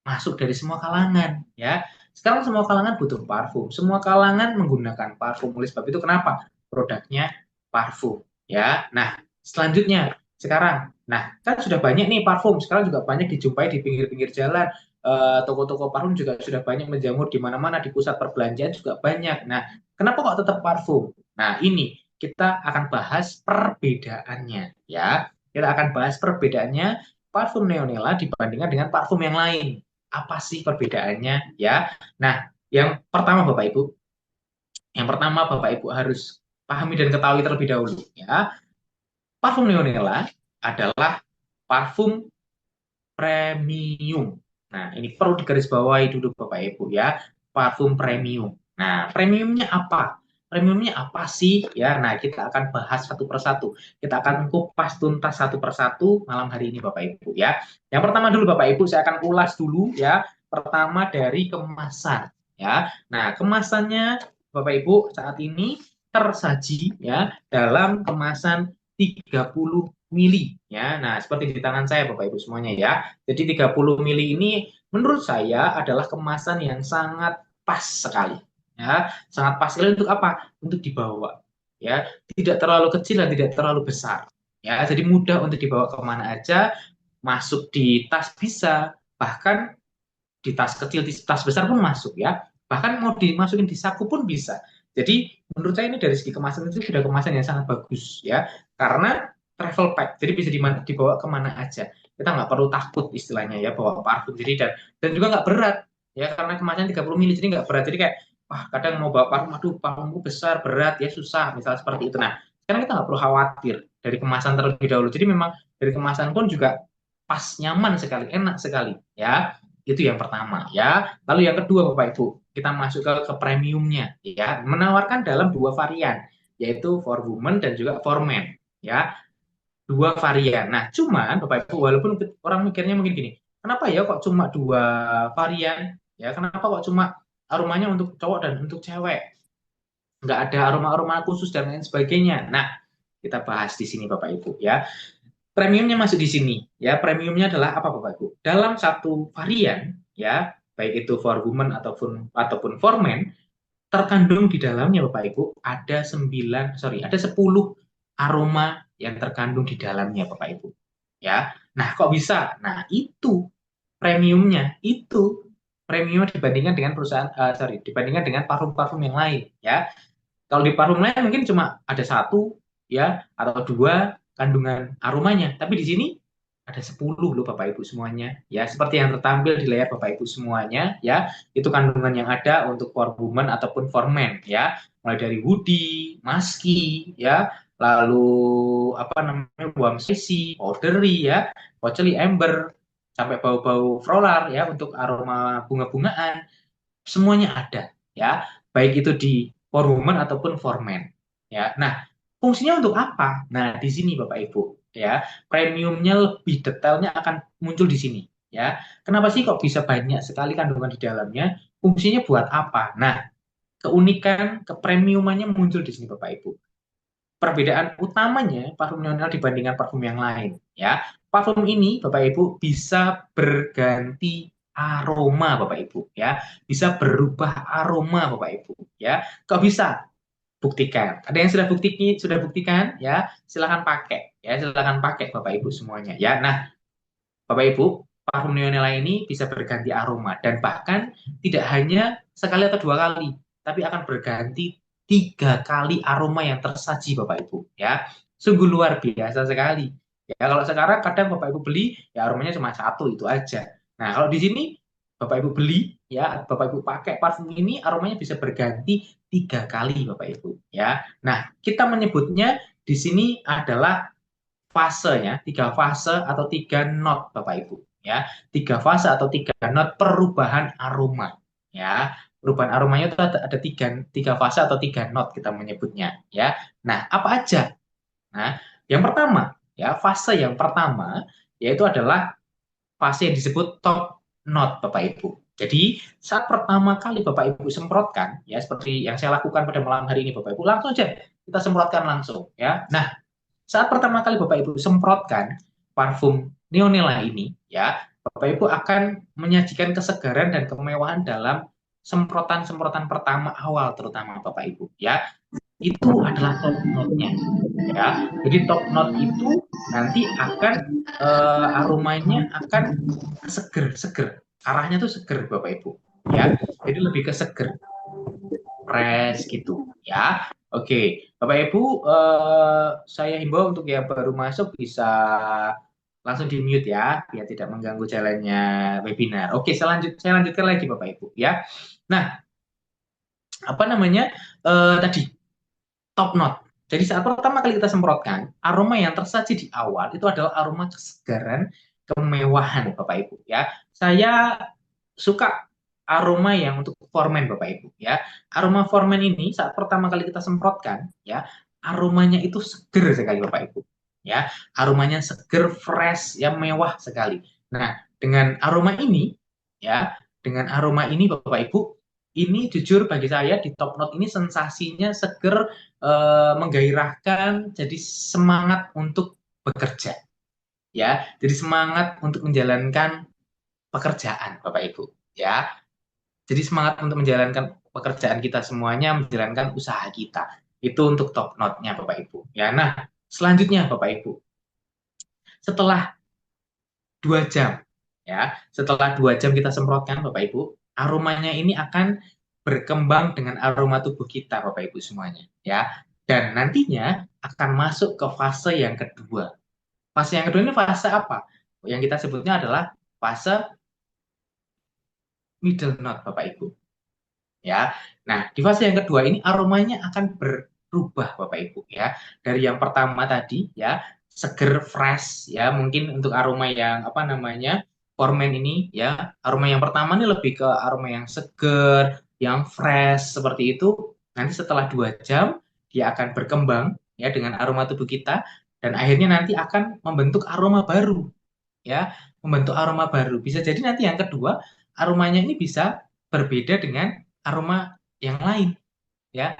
masuk dari semua kalangan ya. Sekarang semua kalangan butuh parfum, semua kalangan menggunakan parfum. Oleh sebab itu kenapa produknya parfum ya. Nah, selanjutnya sekarang, nah kan sudah banyak nih parfum, sekarang juga banyak dijumpai di pinggir-pinggir jalan. Toko-toko parfum juga sudah banyak menjamur di mana-mana, di pusat perbelanjaan juga banyak. Nah, kenapa kok tetap parfum? Nah, ini kita akan bahas perbedaannya ya. Kita akan bahas perbedaannya parfum Neonella dibandingkan dengan parfum yang lain. Apa sih perbedaannya ya? Nah, yang pertama Bapak Ibu, yang pertama Bapak Ibu harus pahami dan ketahui terlebih dahulu ya. Parfum Neonella adalah parfum premium. Nah, ini perlu digarisbawahi dulu Bapak Ibu ya, parfum premium. Nah, premiumnya apa? Premiumnya apa sih? Ya, nah kita akan bahas satu persatu. Kita akan kupas tuntas satu persatu malam hari ini Bapak Ibu ya. Yang pertama dulu Bapak Ibu, saya akan ulas dulu ya. Pertama dari kemasan ya. Nah, kemasannya Bapak Ibu saat ini tersaji ya dalam kemasan 30 mili ya. Nah, seperti di tangan saya Bapak Ibu semuanya ya. Jadi 30 mili ini menurut saya adalah kemasan yang sangat pas sekali. Ya, sangat pas sekali untuk apa? Untuk dibawa. Ya, tidak terlalu kecil dan tidak terlalu besar. Ya, jadi mudah untuk dibawa kemana aja, masuk di tas bisa, bahkan di tas kecil, di tas besar pun masuk ya. Bahkan mau dimasukin di saku pun bisa. Jadi menurut saya ini dari segi kemasan itu sudah kemasan yang sangat bagus ya. Karena travel pack, jadi bisa dibawa kemana aja. Kita nggak perlu takut istilahnya ya bawa parfum. Jadi dan juga nggak berat ya karena kemasan 30 mili jadi nggak berat. Jadi kayak wah kadang mau bawa parfum, aduh parfumku besar berat ya susah misalnya seperti itu. Nah sekarang kita nggak perlu khawatir dari kemasan terlebih dahulu. Jadi memang dari kemasan pun juga pas nyaman sekali, enak sekali ya. Itu yang pertama ya. Lalu yang kedua Bapak Ibu, kita masuk ke premiumnya ya. Menawarkan dalam dua varian, yaitu for women dan juga for men ya. Dua varian. Nah, cuman Bapak Ibu walaupun orang mikirnya mungkin gini, kenapa ya kok cuma dua varian? Ya, kenapa kok cuma aromanya untuk cowok dan untuk cewek? Nggak ada aroma-aroma khusus dan lain sebagainya. Nah, kita bahas di sini Bapak Ibu ya. Premiumnya masuk di sini ya. Premiumnya adalah apa Bapak Ibu? Dalam satu varian ya, baik itu for women ataupun for men, terkandung di dalamnya Bapak Ibu ada 10 aroma yang terkandung di dalamnya Bapak Ibu. Ya. Nah, kok bisa? Nah, itu premiumnya dibandingkan dengan dibandingkan dengan parfum-parfum yang lain ya. Kalau di parfum lain mungkin cuma ada satu ya atau dua kandungan aromanya, tapi di sini ada 10 loh Bapak Ibu semuanya ya. Seperti yang tertampil di layar Bapak Ibu semuanya ya. Itu kandungan yang ada untuk for women ataupun for men ya. Mulai dari woody, musky ya, lalu apa namanya warm spicy, powdery ya, patchouli, amber, sampai bau-bau floral ya untuk aroma bunga-bungaan. Semuanya ada ya. Baik itu di for women ataupun for men ya. Nah, fungsinya untuk apa? Nah, di sini Bapak Ibu ya. Premiumnya lebih detailnya akan muncul di sini ya. Kenapa sih kok bisa banyak sekali kandungan di dalamnya? Fungsinya buat apa? Nah, keunikan, kepremiumannya muncul di sini Bapak Ibu. Perbedaan utamanya parfum Neonella dibandingkan parfum yang lain ya. Parfum ini Bapak Ibu bisa berganti aroma Bapak Ibu ya. Bisa berubah aroma Bapak Ibu ya. Kok bisa? Buktikan. Ada yang sudah buktikan ya, silahkan pakai ya, silahkan pakai Bapak Ibu semuanya ya. Nah, Bapak Ibu parfum Neonella ini bisa berganti aroma dan bahkan tidak hanya sekali atau dua kali, tapi akan berganti 3 kali aroma yang tersaji Bapak Ibu ya. Sungguh luar biasa sekali. Ya, kalau sekarang kadang Bapak Ibu beli ya aromanya cuma satu itu aja. Nah, kalau di sini Bapak Ibu beli ya, Bapak Ibu pakai parfum ini aromanya bisa berganti 3 kali Bapak Ibu ya. Nah, kita menyebutnya di sini adalah fasenya, 3 fase atau 3 not Bapak Ibu ya. 3 fase atau 3 not perubahan aroma ya. Perubahan aromanya itu ada tiga fase atau 3 not kita menyebutnya ya. Nah, apa aja? Nah, yang pertama ya, fase yang pertama yaitu adalah fase yang disebut top not Bapak Ibu. Jadi saat pertama kali Bapak Ibu semprotkan ya seperti yang saya lakukan pada malam hari ini Bapak Ibu, langsung aja kita semprotkan langsung ya. Nah, saat pertama kali Bapak Ibu semprotkan parfum Neonella ini ya, Bapak Ibu akan menyajikan kesegaran dan kemewahan dalam semprotan-semprotan pertama awal terutama Bapak Ibu ya. Itu adalah top note-nya ya. Jadi top note itu nanti akan aromanya akan seger-seger. Arahnya tuh seger Bapak Ibu ya. Jadi lebih ke seger, fresh gitu ya. Oke, Bapak Ibu, saya himbau untuk yang baru masuk bisa langsung di mute ya, biar tidak mengganggu jalannya webinar. Oke, saya lanjutkan lagi Bapak Ibu ya. Nah, apa namanya tadi top note. Jadi saat pertama kali kita semprotkan, aroma yang tersaji di awal itu adalah aroma kesegaran, kemewahan Bapak Ibu ya. Saya suka aroma yang untuk formen Bapak Ibu ya. Aroma formen ini saat pertama kali kita semprotkan ya, aromanya itu seger sekali Bapak Ibu ya. Aromanya seger, fresh, ya mewah sekali. Nah, dengan aroma ini ya, dengan aroma ini Bapak Ibu, ini jujur bagi saya di top note ini sensasinya seger, menggairahkan, jadi semangat untuk bekerja ya. Jadi semangat untuk menjalankan pekerjaan Bapak Ibu ya. Jadi semangat untuk menjalankan pekerjaan kita semuanya, menjalankan usaha kita. Itu untuk top note-nya Bapak Ibu. Ya, nah selanjutnya Bapak Ibu, setelah 2 jam, ya, setelah 2 jam kita semprotkan Bapak Ibu, aromanya ini akan berkembang dengan aroma tubuh kita Bapak Ibu semuanya, ya. Dan nantinya akan masuk ke fase yang kedua. Fase yang kedua ini fase apa? Yang kita sebutnya adalah fase middle note Bapak Ibu. Ya. Nah, di fase yang kedua ini aromanya akan berubah Bapak Ibu ya. Dari yang pertama tadi ya, seger fresh ya, mungkin untuk aroma yang apa namanya? Formen ini ya. Aroma yang pertama ini lebih ke aroma yang seger, yang fresh seperti itu. Nanti setelah 2 jam dia akan berkembang ya dengan aroma tubuh kita dan akhirnya nanti akan membentuk aroma baru ya, membentuk aroma baru. Bisa jadi nanti yang kedua aromanya ini bisa berbeda dengan aroma yang lain ya.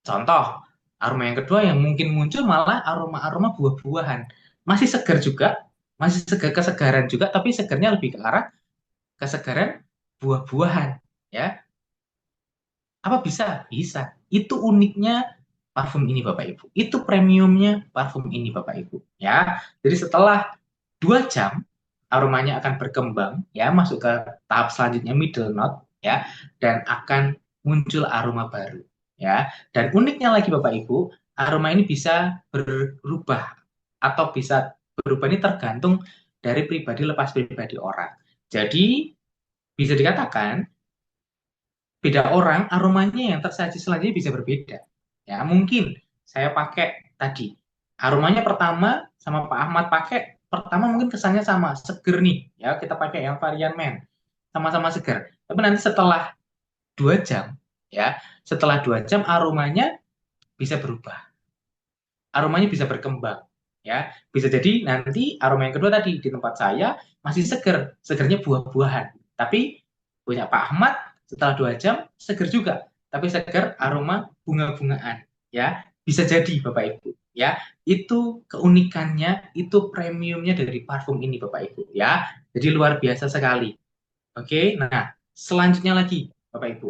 Contoh, aroma yang kedua yang mungkin muncul malah aroma-aroma buah-buahan. Masih segar juga, masih segar kesegaran juga, tapi segarnya lebih ke arah kesegaran buah-buahan ya. Apa bisa? Bisa. Itu uniknya parfum ini Bapak Ibu. Itu premiumnya parfum ini Bapak Ibu ya. Jadi setelah 2 jam aromanya akan berkembang ya, masuk ke tahap selanjutnya middle note ya, dan akan muncul aroma baru ya. Dan uniknya lagi Bapak Ibu, aroma ini bisa berubah atau bisa berubah ini tergantung dari pribadi lepas pribadi orang. Jadi bisa dikatakan beda orang aromanya yang tersaji selanjutnya bisa berbeda ya. Mungkin saya pakai tadi aromanya pertama sama Pak Ahmad pakai pertama mungkin kesannya sama seger nih ya, kita pakai yang varian men sama-sama seger, tapi nanti setelah 2 jam ya, setelah 2 jam aromanya bisa berubah, aromanya bisa berkembang ya. Bisa jadi nanti aroma yang kedua tadi di tempat saya masih seger, segernya buah-buahan, tapi punya Pak Ahmad setelah 2 jam seger juga, tapi seger aroma bunga-bungaan ya. Bisa jadi Bapak Ibu ya. Itu keunikannya, itu premiumnya dari parfum ini Bapak Ibu ya. Jadi luar biasa sekali. Oke, nah selanjutnya lagi Bapak Ibu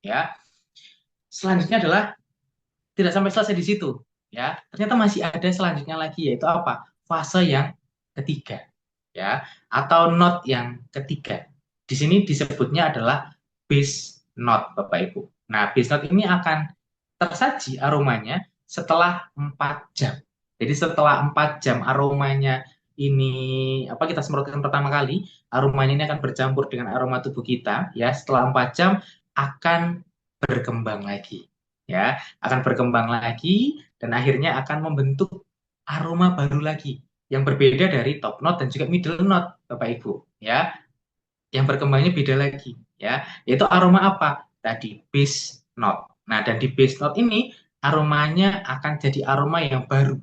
ya. Selanjutnya adalah tidak sampai selesai di situ ya. Ternyata masih ada selanjutnya lagi, yaitu apa? Fase yang ketiga ya, atau note yang ketiga. Di sini disebutnya adalah base note, Bapak Ibu. Nah, base note ini akan tersaji aromanya setelah 4 jam. Jadi setelah 4 jam aromanya ini kita semprotkan pertama kali, aromanya ini akan bercampur dengan aroma tubuh kita, ya. Setelah 4 jam akan berkembang lagi, ya, akan berkembang lagi dan akhirnya akan membentuk aroma baru lagi yang berbeda dari top note dan juga middle note, Bapak Ibu, ya. Yang berkembangnya beda lagi, ya. Yaitu aroma apa? Tadi base note. Nah, dan di base note ini aromanya akan jadi aroma yang baru.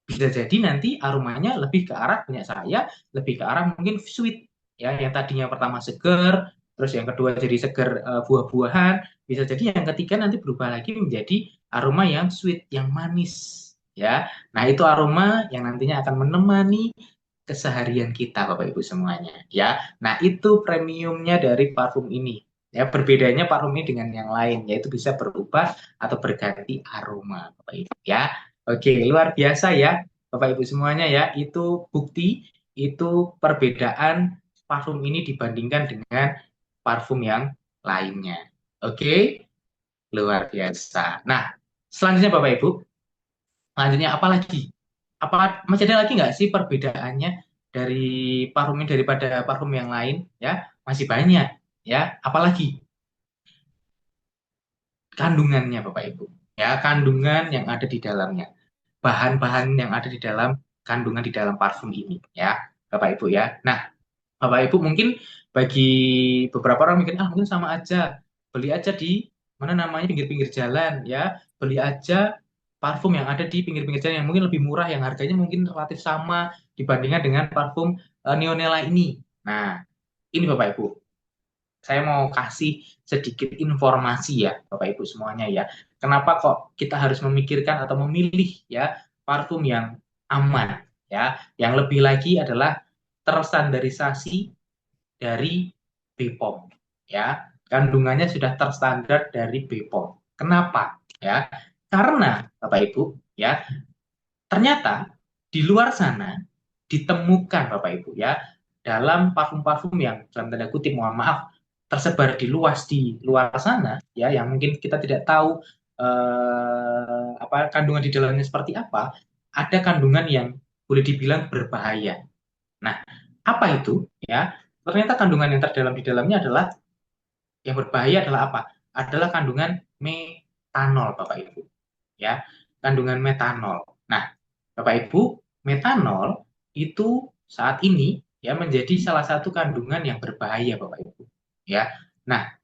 Bisa jadi nanti aromanya lebih ke arah, punya saya, lebih ke arah mungkin sweet, ya. Yang tadinya pertama seger, terus yang kedua jadi seger buah-buahan, bisa jadi yang ketiga nanti berubah lagi menjadi aroma yang sweet, yang manis, ya. Nah, itu aroma yang nantinya akan menemani keseharian kita, Bapak Ibu semuanya, ya. Nah, itu premiumnya dari parfum ini. Ya, berbedanya parfum ini dengan yang lain, yaitu bisa berubah atau berganti aroma, Bapak Ibu, ya. Oke, luar biasa ya, Bapak Ibu semuanya ya. Itu bukti, itu perbedaan parfum ini dibandingkan dengan parfum yang lainnya. Oke, luar biasa. Nah, selanjutnya Bapak Ibu, selanjutnya apa lagi? Apa masih ada lagi nggak sih perbedaannya dari parfum ini daripada parfum yang lain? Ya, masih banyak. Ya, apalagi kandungannya, Bapak Ibu. Ya, kandungan yang ada di dalamnya, bahan-bahan yang ada di dalam kandungan di dalam parfum ini, ya, Bapak Ibu ya. Nah, Bapak Ibu mungkin bagi beberapa orang mungkin mungkin sama aja, beli aja di mana namanya pinggir-pinggir jalan, ya, beli aja parfum yang ada di pinggir-pinggir jalan yang mungkin lebih murah, yang harganya mungkin relatif sama dibandingkan dengan parfum Neonella ini. Nah, ini Bapak Ibu, saya mau kasih sedikit informasi ya Bapak Ibu semuanya ya. Kenapa kok kita harus memikirkan atau memilih ya parfum yang aman ya. Yang lebih lagi adalah terstandarisasi dari BPOM ya. Kandungannya sudah terstandar dari BPOM. Kenapa? Ya. Karena Bapak Ibu ya, ternyata di luar sana ditemukan Bapak Ibu ya, dalam parfum-parfum yang dalam tanda kutip mohon maaf tersebar di luar sana ya, yang mungkin kita tidak tahu kandungan di dalamnya seperti apa, ada kandungan yang boleh dibilang berbahaya. Nah, apa itu ya? Ternyata kandungan yang terdalam di dalamnya adalah yang berbahaya adalah apa? Adalah kandungan metanol Bapak Ibu. Ya, kandungan metanol. Nah, Bapak Ibu, metanol itu saat ini ya menjadi salah satu kandungan yang berbahaya Bapak Ibu. Ya. Nah,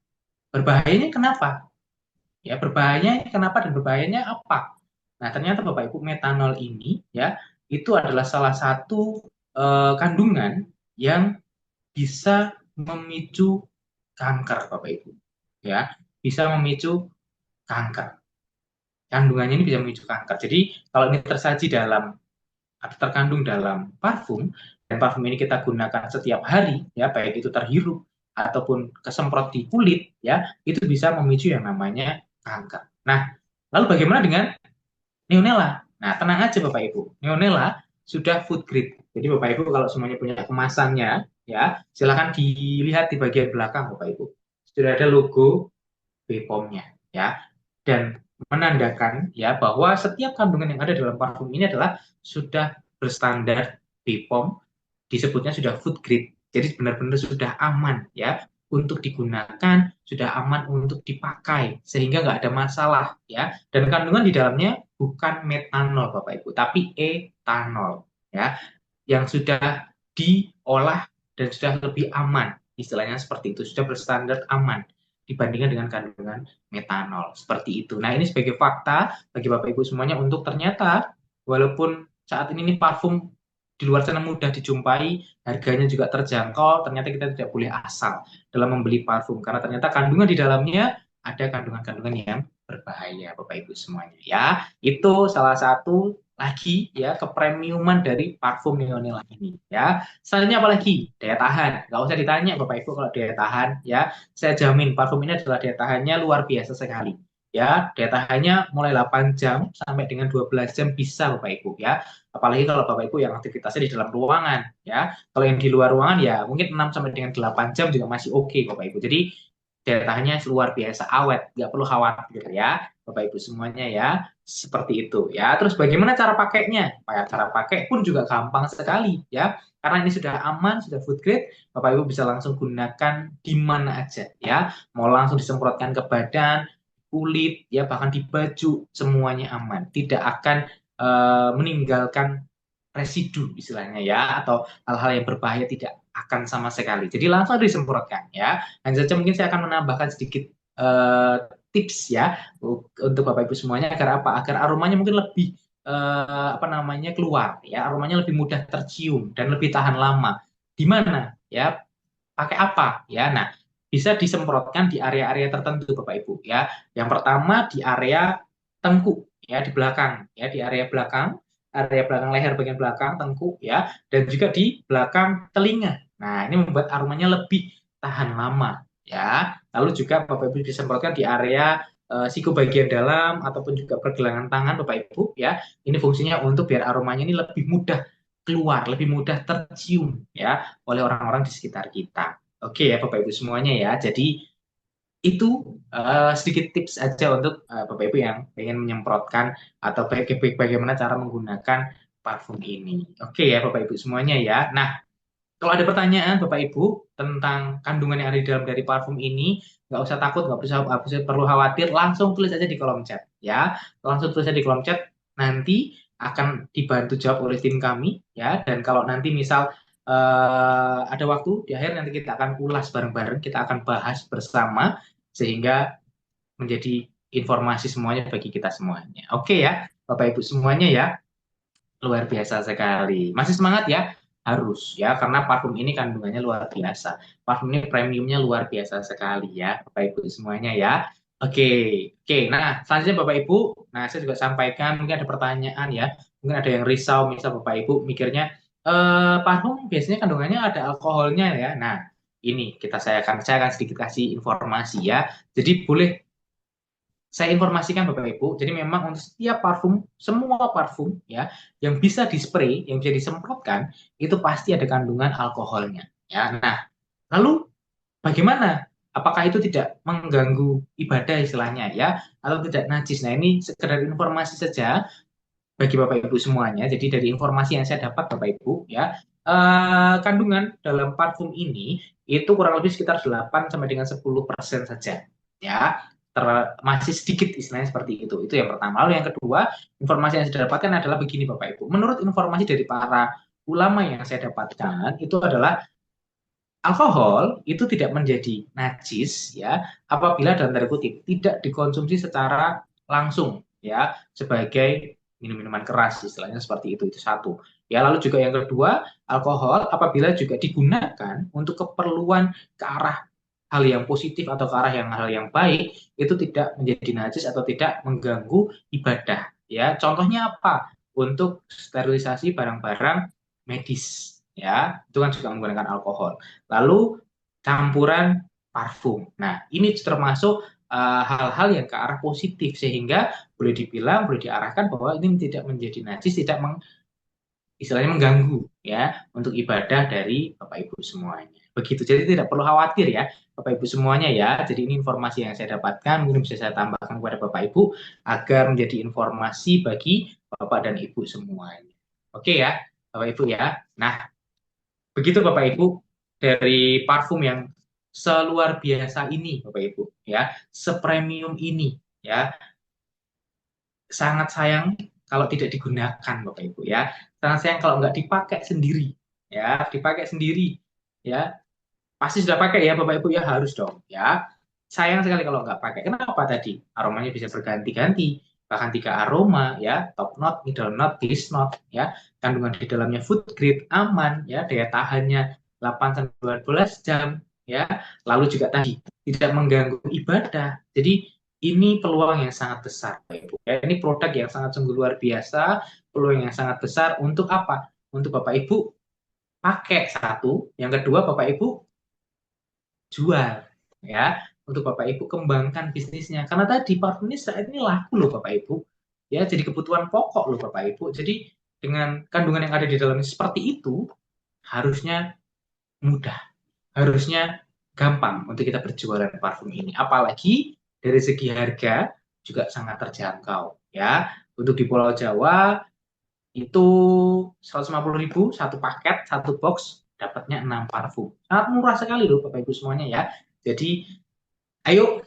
berbahayanya kenapa? Ya, berbahayanya kenapa dan berbahayanya apa? Nah, ternyata Bapak Ibu metanol ini ya itu adalah salah satu kandungan yang bisa memicu kanker Bapak Ibu. Ya, bisa memicu kanker. Kandungannya ini bisa memicu kanker. Jadi, kalau ini tersaji dalam atau terkandung dalam parfum dan parfum ini kita gunakan setiap hari ya, baik itu terhirup ataupun kesemprot di kulit ya, itu bisa memicu yang namanya kanker. Nah, lalu bagaimana dengan Neonella? Nah, tenang aja Bapak Ibu, Neonella sudah food grade. Jadi Bapak Ibu kalau semuanya punya kemasannya ya, silakan dilihat di bagian belakang Bapak Ibu. Sudah ada logo BPOM-nya ya, dan menandakan ya bahwa setiap kandungan yang ada dalam parfum ini adalah sudah berstandar BPOM, disebutnya sudah food grade. Jadi benar-benar sudah aman ya untuk digunakan, sudah aman untuk dipakai sehingga nggak ada masalah ya. Dan kandungan di dalamnya bukan metanol Bapak Ibu, tapi etanol ya, yang sudah diolah dan sudah lebih aman. Istilahnya seperti itu, sudah berstandar aman dibandingkan dengan kandungan metanol. Seperti itu. Nah, ini sebagai fakta bagi Bapak Ibu semuanya untuk ternyata walaupun saat ini nih parfum di luar sana mudah dijumpai, harganya juga terjangkau, ternyata kita tidak boleh asal dalam membeli parfum karena ternyata kandungan di dalamnya ada kandungan-kandungan yang berbahaya Bapak Ibu semuanya ya. Itu salah satu lagi ya kepremiuman dari parfum Neonella ini ya. Selanjutnya apa lagi? Daya tahan. Nggak usah ditanya Bapak Ibu kalau daya tahan ya. Saya jamin parfum ini adalah daya tahannya luar biasa sekali. ya daya tahannya mulai 8 jam sampai dengan 12 jam bisa Bapak Ibu ya. Apalagi kalau Bapak Ibu yang aktivitasnya di dalam ruangan ya. Kalau yang di luar ruangan ya mungkin 6 sampai dengan 8 jam juga masih oke Bapak Ibu. Jadi daya tahannya luar biasa awet, nggak perlu khawatir ya Bapak Ibu semuanya ya. Seperti itu ya. Terus bagaimana cara pakainya? Cara pakai pun juga gampang sekali ya. Karena ini sudah aman, sudah food grade, Bapak Ibu bisa langsung gunakan di mana aja ya. Mau langsung disemprotkan ke badan, kulit, ya bahkan di baju, semuanya aman. Tidak akan meninggalkan residu istilahnya ya, atau hal-hal yang berbahaya tidak akan sama sekali. Jadi langsung disemprotkan ya. Hanya saja mungkin saya akan menambahkan sedikit tips ya untuk Bapak Ibu semuanya agar apa? Agar aromanya mungkin lebih apa namanya keluar ya, aromanya lebih mudah tercium dan lebih tahan lama. Di mana ya? Pakai apa ya? Nah, bisa disemprotkan di area-area tertentu Bapak Ibu ya. Yang pertama di area tengkuk ya, di belakang ya, di area belakang leher bagian belakang tengkuk ya, dan juga di belakang telinga. Nah, ini membuat aromanya lebih tahan lama ya. Lalu juga Bapak Ibu disemprotkan di area siku bagian dalam ataupun juga pergelangan tangan Bapak Ibu ya. Ini fungsinya untuk biar aromanya ini lebih mudah keluar, lebih mudah tercium ya oleh orang-orang di sekitar kita. Oke ya Bapak Ibu semuanya ya. Jadi itu sedikit tips aja untuk Bapak Ibu yang ingin menyemprotkan atau bagaimana cara menggunakan parfum ini. Oke ya Bapak Ibu semuanya ya. Nah, kalau ada pertanyaan Bapak Ibu tentang kandungan yang ada di dalam dari parfum ini, nggak usah takut, nggak usah perlu khawatir, langsung tulis aja di kolom chat ya. Langsung tulis aja di kolom chat, nanti akan dibantu jawab oleh tim kami ya. Dan kalau nanti misal ada waktu di akhir nanti kita akan ulas bareng-bareng, kita akan bahas bersama sehingga menjadi informasi semuanya bagi kita semuanya. Oke ya, Bapak Ibu semuanya ya. Luar biasa sekali. Masih semangat ya? Harus ya, karena parfum ini kandungannya luar biasa. Parfum ini premiumnya luar biasa sekali ya, Bapak Ibu semuanya ya. Oke, oke. Nah, selanjutnya Bapak Ibu, nah saya juga sampaikan mungkin ada pertanyaan ya. Mungkin ada yang risau, misal Bapak Ibu mikirnya, parfum biasanya kandungannya ada alkoholnya ya. Nah, ini saya akan sedikit kasih informasi ya. Jadi boleh saya informasikan Bapak Ibu, jadi memang untuk setiap parfum, semua parfum ya yang bisa di-spray, yang bisa disemprotkan, itu pasti ada kandungan alkoholnya. Ya, nah, lalu bagaimana? Apakah itu tidak mengganggu ibadah istilahnya ya, atau tidak najis? Nah, ini sekedar informasi saja bagi Bapak Ibu semuanya. Jadi dari informasi yang saya dapat Bapak Ibu ya, kandungan dalam parfum ini itu kurang lebih sekitar 8 sampai dengan 10% saja ya. Masih sedikit istilahnya seperti itu. Itu yang pertama. Lalu yang kedua, informasi yang saya dapatkan adalah begini Bapak Ibu. Menurut informasi dari para ulama yang saya dapatkan itu adalah alkohol itu tidak menjadi najis ya apabila dalam tanda kutip tidak dikonsumsi secara langsung ya sebagai minum-minuman keras istilahnya seperti itu satu ya. Lalu juga yang kedua, alkohol apabila juga digunakan untuk keperluan ke arah hal yang positif atau ke arah hal yang baik itu tidak menjadi najis atau tidak mengganggu ibadah ya. Contohnya apa? Untuk sterilisasi barang-barang medis ya, itu kan juga menggunakan alkohol. Lalu campuran parfum. Nah, ini termasuk hal-hal yang ke arah positif sehingga boleh dibilang, boleh diarahkan bahwa ini tidak menjadi najis, tidak istilahnya mengganggu ya untuk ibadah dari Bapak Ibu semuanya. Begitu. Jadi tidak perlu khawatir ya Bapak Ibu semuanya ya. Jadi ini informasi yang saya dapatkan, mungkin bisa saya tambahkan kepada Bapak Ibu agar menjadi informasi bagi Bapak dan Ibu semuanya. Oke ya, Bapak Ibu ya. Nah, begitu Bapak Ibu dari parfum yang seluar biasa ini Bapak Ibu ya, sepremium ini ya. Sangat sayang kalau tidak digunakan Bapak Ibu ya. Sangat sayang kalau nggak dipakai sendiri ya, dipakai sendiri ya. Pasti sudah pakai ya Bapak Ibu ya, harus dong ya. Sayang sekali kalau nggak pakai. Kenapa tadi? Aromanya bisa berganti-ganti, bahkan 3 aroma ya, top note, middle note, base note ya. Kandungan di dalamnya food grade, aman ya, daya tahannya 8 sampai 12 jam ya. Lalu juga tadi tidak mengganggu ibadah. Jadi ini peluang yang sangat besar Bapak Ibu. Ya, ini produk yang sangat sungguh luar biasa, peluang yang sangat besar untuk apa? Untuk Bapak Ibu pakai satu, yang kedua Bapak Ibu jual ya. untuk Bapak Ibu kembangkan bisnisnya. Karena tadi parfum ini saat ini laku loh Bapak Ibu. Ya, jadi kebutuhan pokok loh Bapak Ibu. Jadi dengan kandungan yang ada di dalamnya seperti itu, harusnya mudah, harusnya gampang untuk kita berjualan parfum ini. Apalagi dari segi harga juga sangat terjangkau ya. Untuk di Pulau Jawa itu 150.000 satu paket, satu box dapatnya 6 parfum. Sangat murah sekali loh Bapak Ibu semuanya ya. Jadi ayo,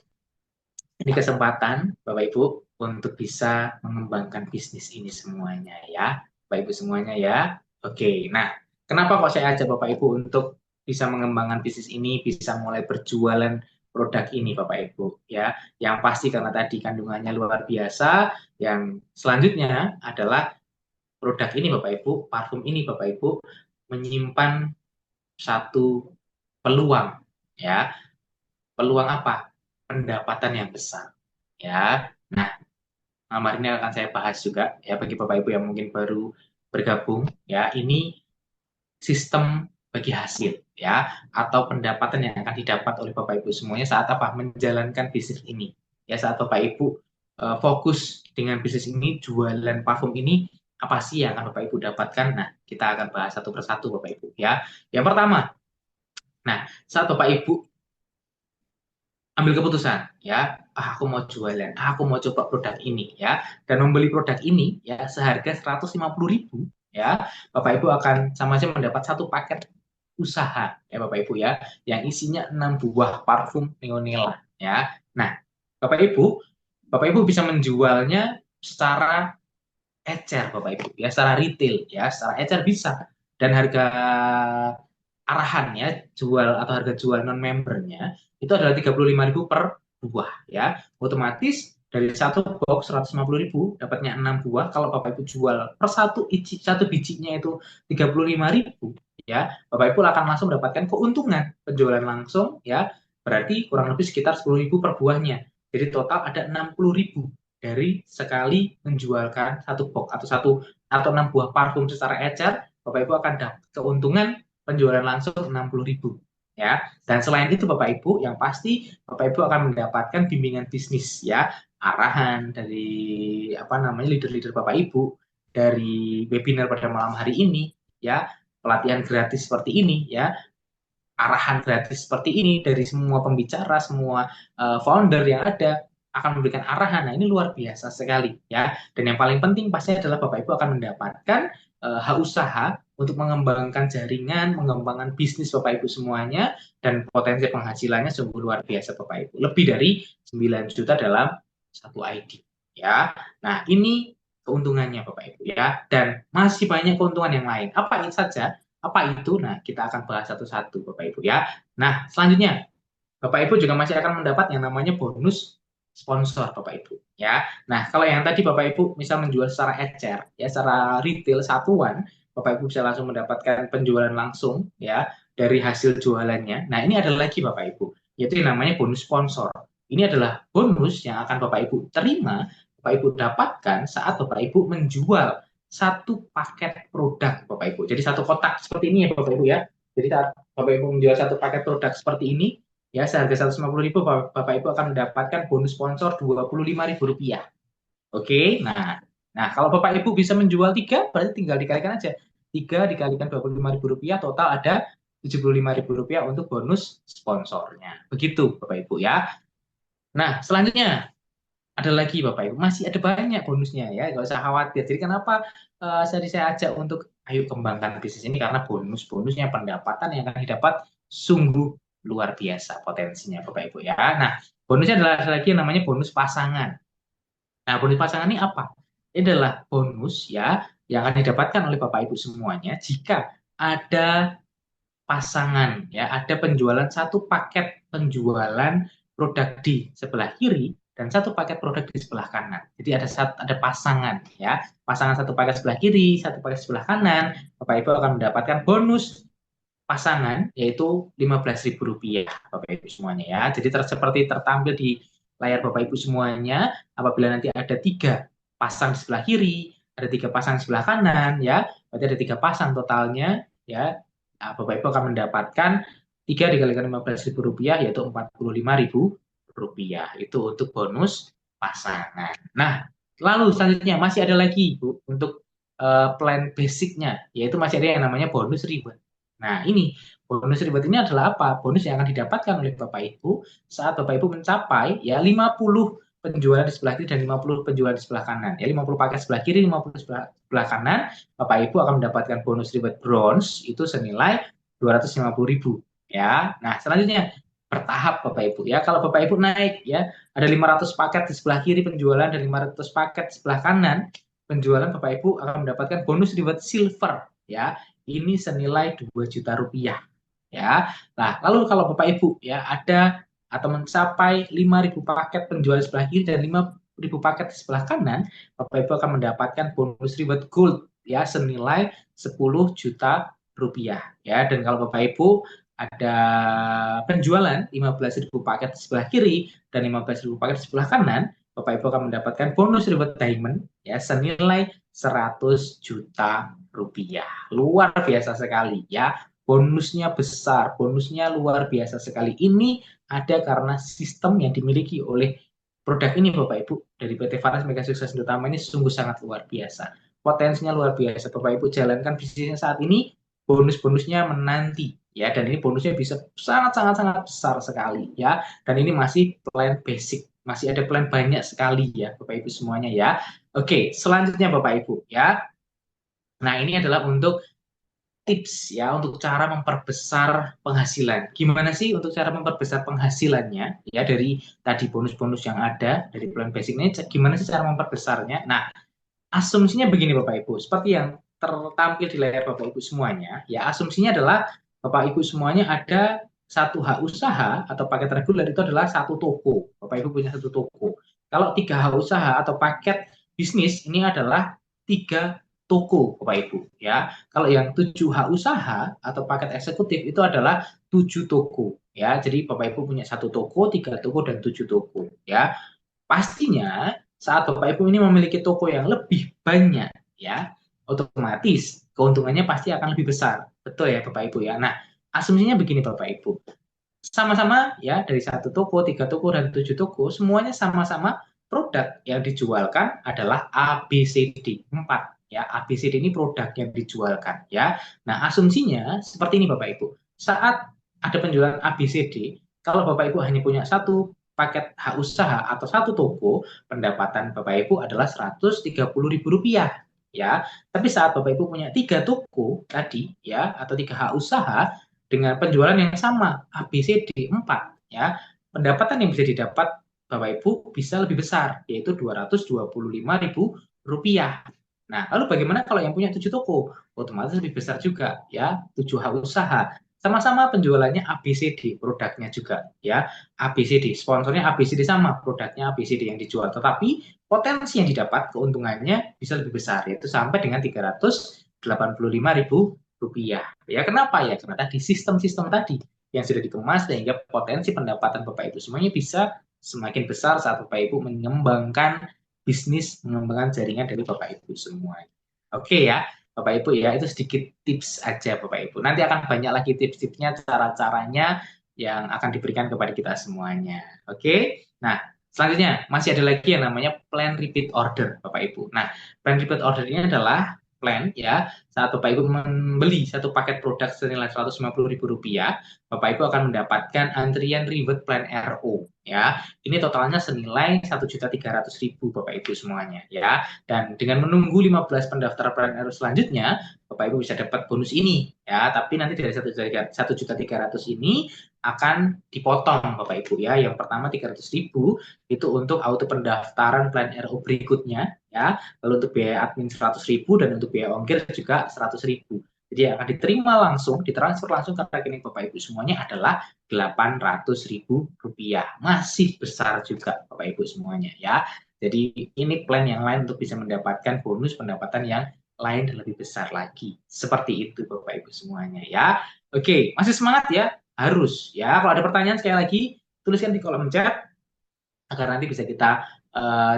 ini kesempatan Bapak Ibu untuk bisa mengembangkan bisnis ini semuanya ya. Bapak Ibu semuanya ya. Oke, nah kenapa kok saya ajak Bapak Ibu untuk bisa mengembangkan bisnis ini, bisa mulai berjualan produk ini Bapak Ibu ya. Yang pasti karena tadi kandungannya luar biasa. Yang selanjutnya adalah produk ini Bapak Ibu, parfum ini Bapak Ibu menyimpan satu peluang ya. Peluang apa? Pendapatan yang besar ya. Nah, malam ini akan saya bahas juga ya bagi Bapak Ibu yang mungkin baru bergabung ya. Ini sistem bagi hasil ya atau pendapatan yang akan didapat oleh Bapak Ibu semuanya saat apa? Menjalankan bisnis ini. Ya, saat Bapak Ibu fokus dengan bisnis ini, jualan parfum ini, apa sih yang akan Bapak Ibu dapatkan? Nah, kita akan bahas satu persatu Bapak Ibu ya. Yang pertama, nah, saat Bapak Ibu ambil keputusan ya, aku mau jualan, aku mau coba produk ini ya, dan membeli produk ini ya seharga 150.000 ya, Bapak Ibu akan sama-sama mendapat satu paket usaha ya Bapak Ibu ya, yang isinya 6 buah parfum Neonella ya. Nah, Bapak Ibu bisa menjualnya secara ecer Bapak Ibu ya, secara retail ya, secara ecer bisa, dan harga arahannya jual atau harga jual non membernya itu adalah 35.000 per buah ya. Otomatis dari satu box 150.000 dapatnya 6 buah. Kalau Bapak Ibu jual per satu bijinya itu 35.000 ya, Bapak Ibu akan langsung mendapatkan keuntungan penjualan langsung ya. Berarti kurang lebih sekitar 10.000 per buahnya. Jadi total ada 60.000 dari sekali menjualkan satu box atau 6 buah parfum secara ecer. Bapak Ibu akan dapat keuntungan penjualan langsung 60.000 ya. Dan selain itu Bapak Ibu, yang pasti Bapak Ibu akan mendapatkan bimbingan bisnis ya, arahan dari leader-leader Bapak Ibu dari webinar pada malam hari ini ya, pelatihan gratis seperti ini ya, arahan gratis seperti ini dari semua pembicara, semua founder yang ada akan memberikan arahan. Nah, ini luar biasa sekali ya. Dan yang paling penting pasti adalah Bapak Ibu akan mendapatkan hak usaha untuk mengembangkan jaringan, mengembangkan bisnis Bapak Ibu semuanya, dan potensi penghasilannya sungguh luar biasa Bapak Ibu. Lebih dari 9 juta dalam satu ID ya. Nah, ini keuntungannya Bapak Ibu ya. Dan masih banyak keuntungan yang lain. Apa ini saja? Apa itu? Nah, kita akan bahas satu-satu Bapak Ibu ya. Nah, selanjutnya Bapak Ibu juga masih akan mendapat yang namanya bonus sponsor Bapak Ibu ya. Nah, kalau yang tadi Bapak Ibu misal menjual secara ecer ya, secara retail satuan, Bapak Ibu bisa langsung mendapatkan penjualan langsung ya dari hasil jualannya. Nah, ini ada lagi Bapak Ibu, yaitu yang namanya bonus sponsor. Ini adalah bonus yang akan Bapak Ibu terima, Bapak Ibu dapatkan saat Bapak Ibu menjual satu paket produk Bapak Ibu. Jadi satu kotak seperti ini ya Bapak Ibu ya. Jadi saat Bapak Ibu menjual satu paket produk seperti ini, ya seharga 150.000 Bapak Ibu akan mendapatkan bonus sponsor Rp25.000. Oke, nah kalau Bapak Ibu bisa menjual 3, berarti tinggal dikalikan aja. 3 dikalikan Rp25.000, total ada Rp75.000 untuk bonus sponsornya. Begitu Bapak Ibu ya. Nah, selanjutnya ada lagi Bapak Ibu, masih ada banyak bonusnya ya, nggak usah khawatir. Jadi kenapa saya ajak untuk ayo kembangkan bisnis ini, karena bonusnya pendapatan yang akan didapat sungguh luar biasa potensinya Bapak Ibu ya. Nah, bonusnya adalah lagi yang namanya bonus pasangan. Nah, bonus pasangan ini apa? Ini adalah bonus ya yang akan didapatkan oleh Bapak Ibu semuanya jika ada pasangan ya, ada penjualan satu paket penjualan produk di sebelah kiri dan satu paket produk di sebelah kanan. Jadi ada pasangan ya, pasangan satu paket sebelah kiri, satu paket sebelah kanan, Bapak Ibu akan mendapatkan bonus pasangan yaitu Rp15.000 Bapak Ibu semuanya ya. Jadi seperti tertampil di layar Bapak Ibu semuanya, apabila nanti ada 3 pasang di sebelah kiri, ada 3 pasang di sebelah kanan ya, berarti ada 3 pasang totalnya ya. Nah, Bapak Ibu akan mendapatkan 3 dikalikan Rp15.000 yaitu Rp45.000 rupiah. Itu untuk bonus pasangan. Nah, lalu selanjutnya masih ada lagi Bu untuk plan basicnya, yaitu masih ada yang namanya bonus reward. Nah, ini bonus reward ini adalah apa? Bonus yang akan didapatkan oleh Bapak Ibu saat Bapak Ibu mencapai ya 50 penjualan di sebelah kiri dan 50 penjualan di sebelah kanan. Ya 50 paket sebelah kiri, 50 sebelah kanan, Bapak Ibu akan mendapatkan bonus reward bronze itu senilai 250.000 ya. Nah, selanjutnya bertahap Bapak Ibu ya. Kalau Bapak Ibu naik ya, ada 500 paket di sebelah kiri penjualan dan 500 paket di sebelah kanan penjualan, Bapak Ibu akan mendapatkan bonus reward silver ya. Ini senilai 2 juta rupiah ya. Nah, lalu kalau Bapak Ibu ya ada atau mencapai 5.000 paket penjualan di sebelah kiri dan 5.000 paket di sebelah kanan, Bapak Ibu akan mendapatkan bonus reward gold ya senilai 10 juta rupiah ya. Dan kalau Bapak Ibu ada penjualan 15.000 paket di sebelah kiri dan 15.000 paket di sebelah kanan, Bapak Ibu akan mendapatkan bonus reward diamond ya senilai 100 juta rupiah. Luar biasa sekali ya. Bonusnya besar, bonusnya luar biasa sekali. Ini ada karena sistem yang dimiliki oleh produk ini Bapak Ibu dari PT Faras Mega Sukses Indotama ini sungguh sangat luar biasa. Potensinya luar biasa. Bapak Ibu jalankan bisnisnya saat ini, bonus-bonusnya menanti ya, dan ini bonusnya bisa sangat besar sekali ya. Dan ini masih plan basic, masih ada plan banyak sekali ya Bapak Ibu semuanya ya. Oke, selanjutnya Bapak Ibu ya. Nah, ini adalah untuk tips ya untuk cara memperbesar penghasilan. Gimana sih untuk cara memperbesar penghasilannya ya dari tadi bonus-bonus yang ada dari plan basic ini, gimana sih cara memperbesarnya? Nah, asumsinya begini Bapak Ibu, seperti yang tertampil di layar Bapak Ibu semuanya, ya asumsinya adalah Bapak Ibu semuanya ada satu hak usaha atau paket reguler itu adalah satu toko. Bapak Ibu punya satu toko. Kalau 3 hak usaha atau paket bisnis ini adalah 3 toko Bapak Ibu ya. Kalau yang 7 hak usaha atau paket eksekutif itu adalah 7 toko ya. Jadi Bapak Ibu punya satu toko, 3 toko dan 7 toko ya. Pastinya saat Bapak Ibu ini memiliki toko yang lebih banyak ya, otomatis keuntungannya pasti akan lebih besar. Betul ya Bapak Ibu ya. Nah, asumsinya begini Bapak Ibu. Sama-sama ya dari 1 toko, 3 toko dan 7 toko semuanya sama-sama produk yang dijualkan adalah ABCD 4 ya. ABCD ini produk yang dijualkan ya. Nah, asumsinya seperti ini Bapak Ibu. Saat ada penjualan ABCD, kalau Bapak Ibu hanya punya satu paket hak usaha atau satu toko, pendapatan Bapak Ibu adalah Rp130.000 ya. Tapi saat Bapak Ibu punya 3 toko tadi ya atau 3 hak usaha dengan penjualan yang sama ABCD 4 ya, pendapatan yang bisa didapat Bapak Ibu bisa lebih besar yaitu Rp225.000. Nah, lalu bagaimana kalau yang punya 7 toko? Otomatis lebih besar juga ya, 7 hak usaha. Sama-sama penjualannya ABCD, produknya juga ya. ABCD, sponsornya ABCD sama, produknya ABCD yang dijual. Tetapi potensi yang didapat keuntungannya bisa lebih besar, yaitu sampai dengan Rp385.000 ya. Kenapa ya? Karena tadi sistem-sistem tadi yang sudah dikemas sehingga potensi pendapatan Bapak Ibu semuanya bisa semakin besar saat Bapak Ibu mengembangkan bisnis, mengembangkan jaringan dari Bapak Ibu semua. Oke ya, Bapak Ibu ya, itu sedikit tips aja Bapak Ibu. Nanti akan banyak lagi tips-tipsnya, cara-caranya yang akan diberikan kepada kita semuanya. Oke. Nah, selanjutnya masih ada lagi yang namanya plan repeat order Bapak Ibu. Nah, plan repeat order ini adalah plan ya, saat Bapak Ibu membeli satu paket produk senilai Rp150.000, Bapak Ibu akan mendapatkan antrian reward plan RO ya. Ini totalnya senilai Rp1.300.000 Bapak Ibu semuanya ya. Dan dengan menunggu 15 pendaftar plan RO selanjutnya, Bapak Ibu bisa dapat bonus ini ya. Tapi nanti dari Rp1.300.000 ini akan dipotong Bapak Ibu ya. Yang pertama 300.000 itu untuk auto pendaftaran plan RO berikutnya ya. Lalu untuk biaya admin 100.000 dan untuk biaya ongkir juga 100.000. Jadi yang akan diterima langsung, ditransfer langsung ke rekening Bapak Ibu semuanya adalah Rp800.000. Masih besar juga Bapak Ibu semuanya ya. Jadi ini plan yang lain untuk bisa mendapatkan bonus pendapatan yang lain dan lebih besar lagi. Seperti itu Bapak Ibu semuanya ya. Oke, masih semangat ya? Harus ya. Kalau ada pertanyaan sekali lagi tuliskan di kolom chat agar nanti bisa kita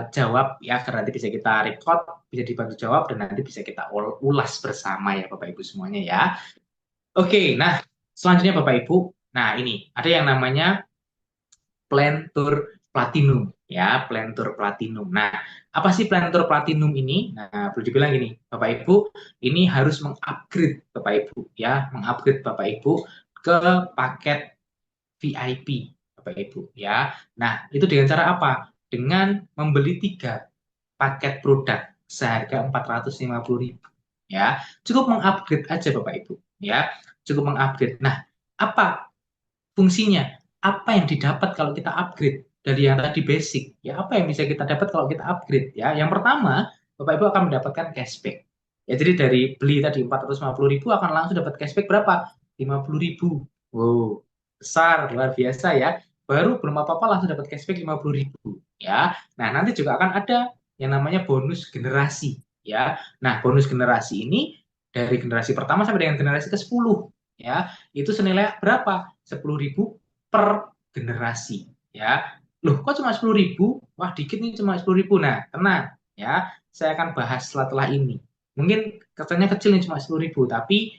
jawab ya, agar nanti bisa kita record, bisa dibantu jawab dan nanti bisa kita ulas bersama ya Bapak Ibu semuanya ya. Oke, nah selanjutnya Bapak Ibu, nah ini ada yang namanya Plan Tour Platinum ya, Plan Tour Platinum. Nah, apa sih Plan Tour Platinum ini? Nah, perlu dibilang gini, Bapak Ibu, ini harus mengupgrade Bapak Ibu ya, mengupgrade Bapak Ibu ke paket VIP Bapak Ibu ya. Nah, itu dengan cara apa? Dengan membeli 3 paket produk seharga 450.000 ya. Cukup mengupgrade aja Bapak Ibu ya. Cukup mengupgrade. Nah, apa fungsinya? Apa yang didapat kalau kita upgrade dari yang tadi basic? Ya, apa yang bisa kita dapat kalau kita upgrade ya? Yang pertama, Bapak Ibu akan mendapatkan cashback. Ya, jadi dari beli tadi 450.000 akan langsung dapat cashback berapa? 50.000. Wow, besar, luar biasa ya. Baru belum apa-apa langsung dapat cashback 50.000 ya. Nah, nanti juga akan ada yang namanya bonus generasi ya. Nah, bonus generasi ini dari generasi pertama sampai dengan generasi ke-10 ya. Itu senilai berapa? 10.000 per generasi ya. Loh, kok cuma 10.000? Wah, dikit nih cuma 10.000. Nah, tenang ya. Saya akan bahas setelah ini. Mungkin katanya kecil nih cuma 10.000, tapi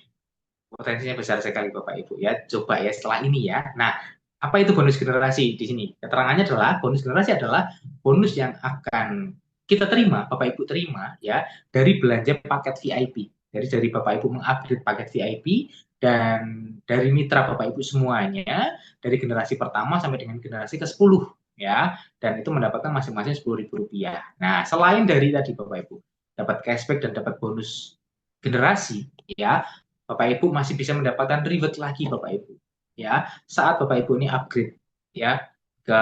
potensinya besar sekali Bapak Ibu ya. Coba ya setelah ini ya. Nah, apa itu bonus generasi di sini? Keterangannya adalah bonus generasi adalah bonus yang akan kita terima, Bapak Ibu terima ya dari belanja paket VIP. Jadi dari Bapak Ibu mengupgrade paket VIP dan dari mitra Bapak Ibu semuanya dari generasi pertama sampai dengan generasi ke-10 ya. Dan itu mendapatkan masing-masing Rp10.000. Nah, selain dari tadi Bapak Ibu dapat cashback dan dapat bonus generasi ya, Bapak Ibu masih bisa mendapatkan reward lagi Bapak Ibu ya saat Bapak Ibu ini upgrade ya ke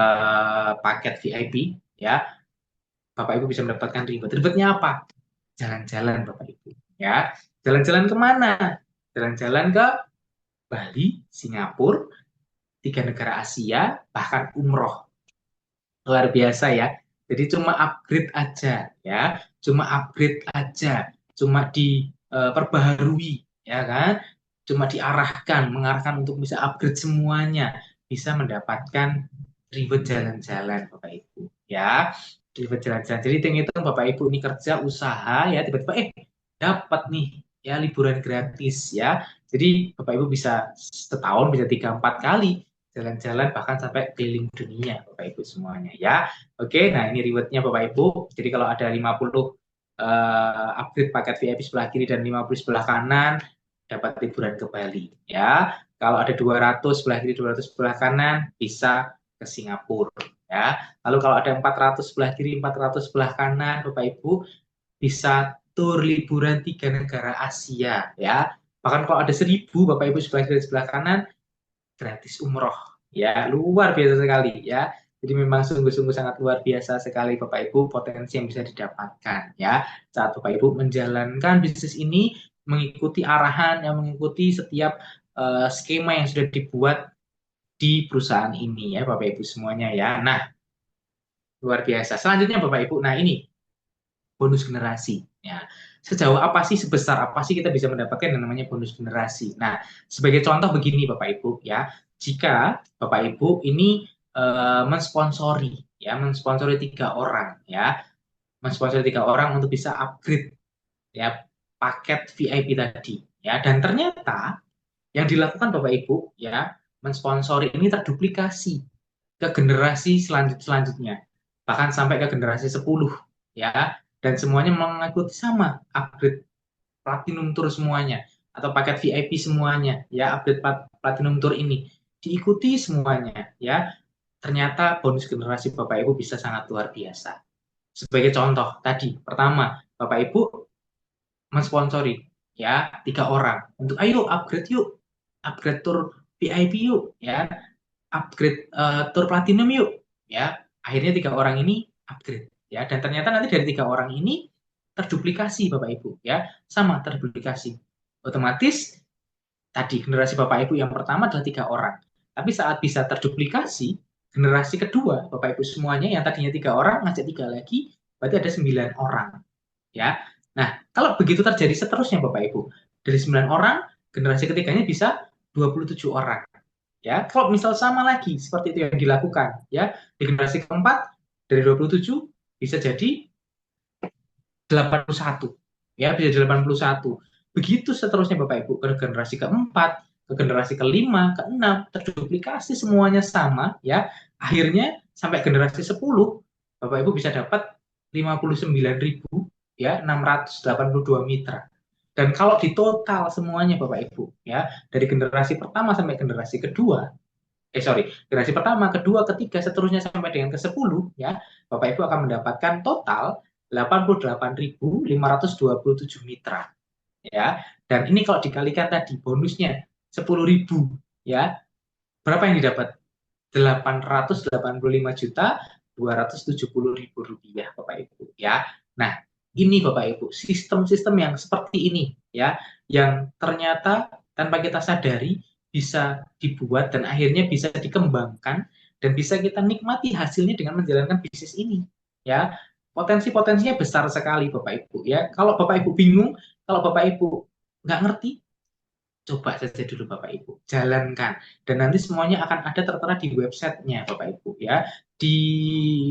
paket VIP ya, Bapak Ibu bisa mendapatkan reward. Rewardnya apa? Jalan-jalan Bapak Ibu ya. Jalan-jalan kemana? Jalan-jalan ke Bali, Singapura, 3 negara Asia, bahkan umroh. Luar biasa ya. Jadi cuma upgrade aja ya, cuma upgrade aja, cuma diperbaharui ya kan, cuma mengarahkan untuk bisa upgrade semuanya, bisa mendapatkan reward jalan-jalan Bapak Ibu ya, reward jalan-jalan. Jadi hitung-hitung Bapak Ibu ini kerja usaha ya, tiba-tiba dapat nih ya liburan gratis ya. Jadi Bapak Ibu bisa setahun bisa 3-4 kali jalan-jalan bahkan sampai keliling dunia Bapak Ibu semuanya ya. Oke, nah ini rewardnya Bapak Ibu. Jadi kalau ada 50 upgrade paket VIP sebelah kiri dan 50 sebelah kanan dapat liburan ke Bali ya. Kalau ada 200 sebelah kiri, 200 sebelah kanan bisa ke Singapura ya. Lalu kalau ada 400 sebelah kiri, 400 sebelah kanan Bapak Ibu bisa tur liburan 3 negara Asia ya. Bahkan kalau ada 1.000 Bapak Ibu sebelah kiri sebelah kanan gratis umroh ya, luar biasa sekali ya. Jadi memang sungguh-sungguh sangat luar biasa sekali Bapak Ibu potensi yang bisa didapatkan ya saat Bapak Ibu menjalankan bisnis ini, mengikuti arahan yang mengikuti setiap skema yang sudah dibuat di perusahaan ini ya Bapak Ibu semuanya ya. Nah, luar biasa. Selanjutnya Bapak Ibu, nah ini bonus generasi ya. Sejauh apa sih, sebesar apa sih kita bisa mendapatkan yang namanya bonus generasi? Nah, sebagai contoh begini Bapak Ibu ya, jika Bapak Ibu ini mensponsori 3 orang ya, mensponsori 3 orang untuk bisa upgrade ya paket VIP tadi ya, dan ternyata yang dilakukan Bapak Ibu ya mensponsori ini terduplikasi ke generasi selanjutnya, bahkan sampai ke generasi 10 ya, dan semuanya mengikuti sama upgrade Platinum Tour semuanya atau paket VIP semuanya ya, upgrade Platinum Tour ini diikuti semuanya ya. Ternyata bonus generasi Bapak Ibu bisa sangat luar biasa. Sebagai contoh tadi, pertama Bapak Ibu mensponsori ya 3 orang untuk ayo upgrade tour VIP yuk ya, upgrade tour Platinum yuk ya. Akhirnya 3 orang ini upgrade ya, dan ternyata nanti dari 3 orang ini terduplikasi Bapak Ibu ya, sama terduplikasi. Otomatis tadi generasi Bapak Ibu yang pertama adalah 3 orang, tapi saat bisa terduplikasi generasi kedua Bapak Ibu semuanya yang tadinya 3 orang ngajak 3 lagi, berarti ada 9 orang ya. Nah, kalau begitu terjadi seterusnya Bapak Ibu, dari 9 orang generasi ketiganya bisa 27 orang ya. Kalau misal sama lagi seperti itu yang dilakukan ya, di generasi keempat dari 27 bisa jadi 81 ya, bisa jadi 81. Begitu seterusnya Bapak Ibu ke generasi keempat, ke generasi kelima, keenam, terduplikasi semuanya sama ya. Akhirnya sampai generasi 10 Bapak Ibu bisa dapat 59.000 ya 682 mitra. Dan kalau di total semuanya Bapak Ibu ya dari generasi pertama sampai generasi kedua, generasi pertama, kedua, ketiga, seterusnya sampai dengan ke-10 ya, Bapak Ibu akan mendapatkan total 88.527 mitra ya. Dan ini kalau dikalikan tadi bonusnya 10.000 ya, berapa yang didapat? 885.270.000 rupiah Bapak Ibu ya. Nah, ini Bapak Ibu, sistem-sistem yang seperti ini ya, yang ternyata tanpa kita sadari bisa dibuat dan akhirnya bisa dikembangkan dan bisa kita nikmati hasilnya dengan menjalankan bisnis ini ya. Potensi-potensinya besar sekali Bapak Ibu ya. Kalau Bapak Ibu bingung, kalau Bapak Ibu nggak ngerti, coba saja dulu Bapak Ibu, jalankan. Dan nanti semuanya akan ada tertera di websitenya Bapak Ibu ya. Di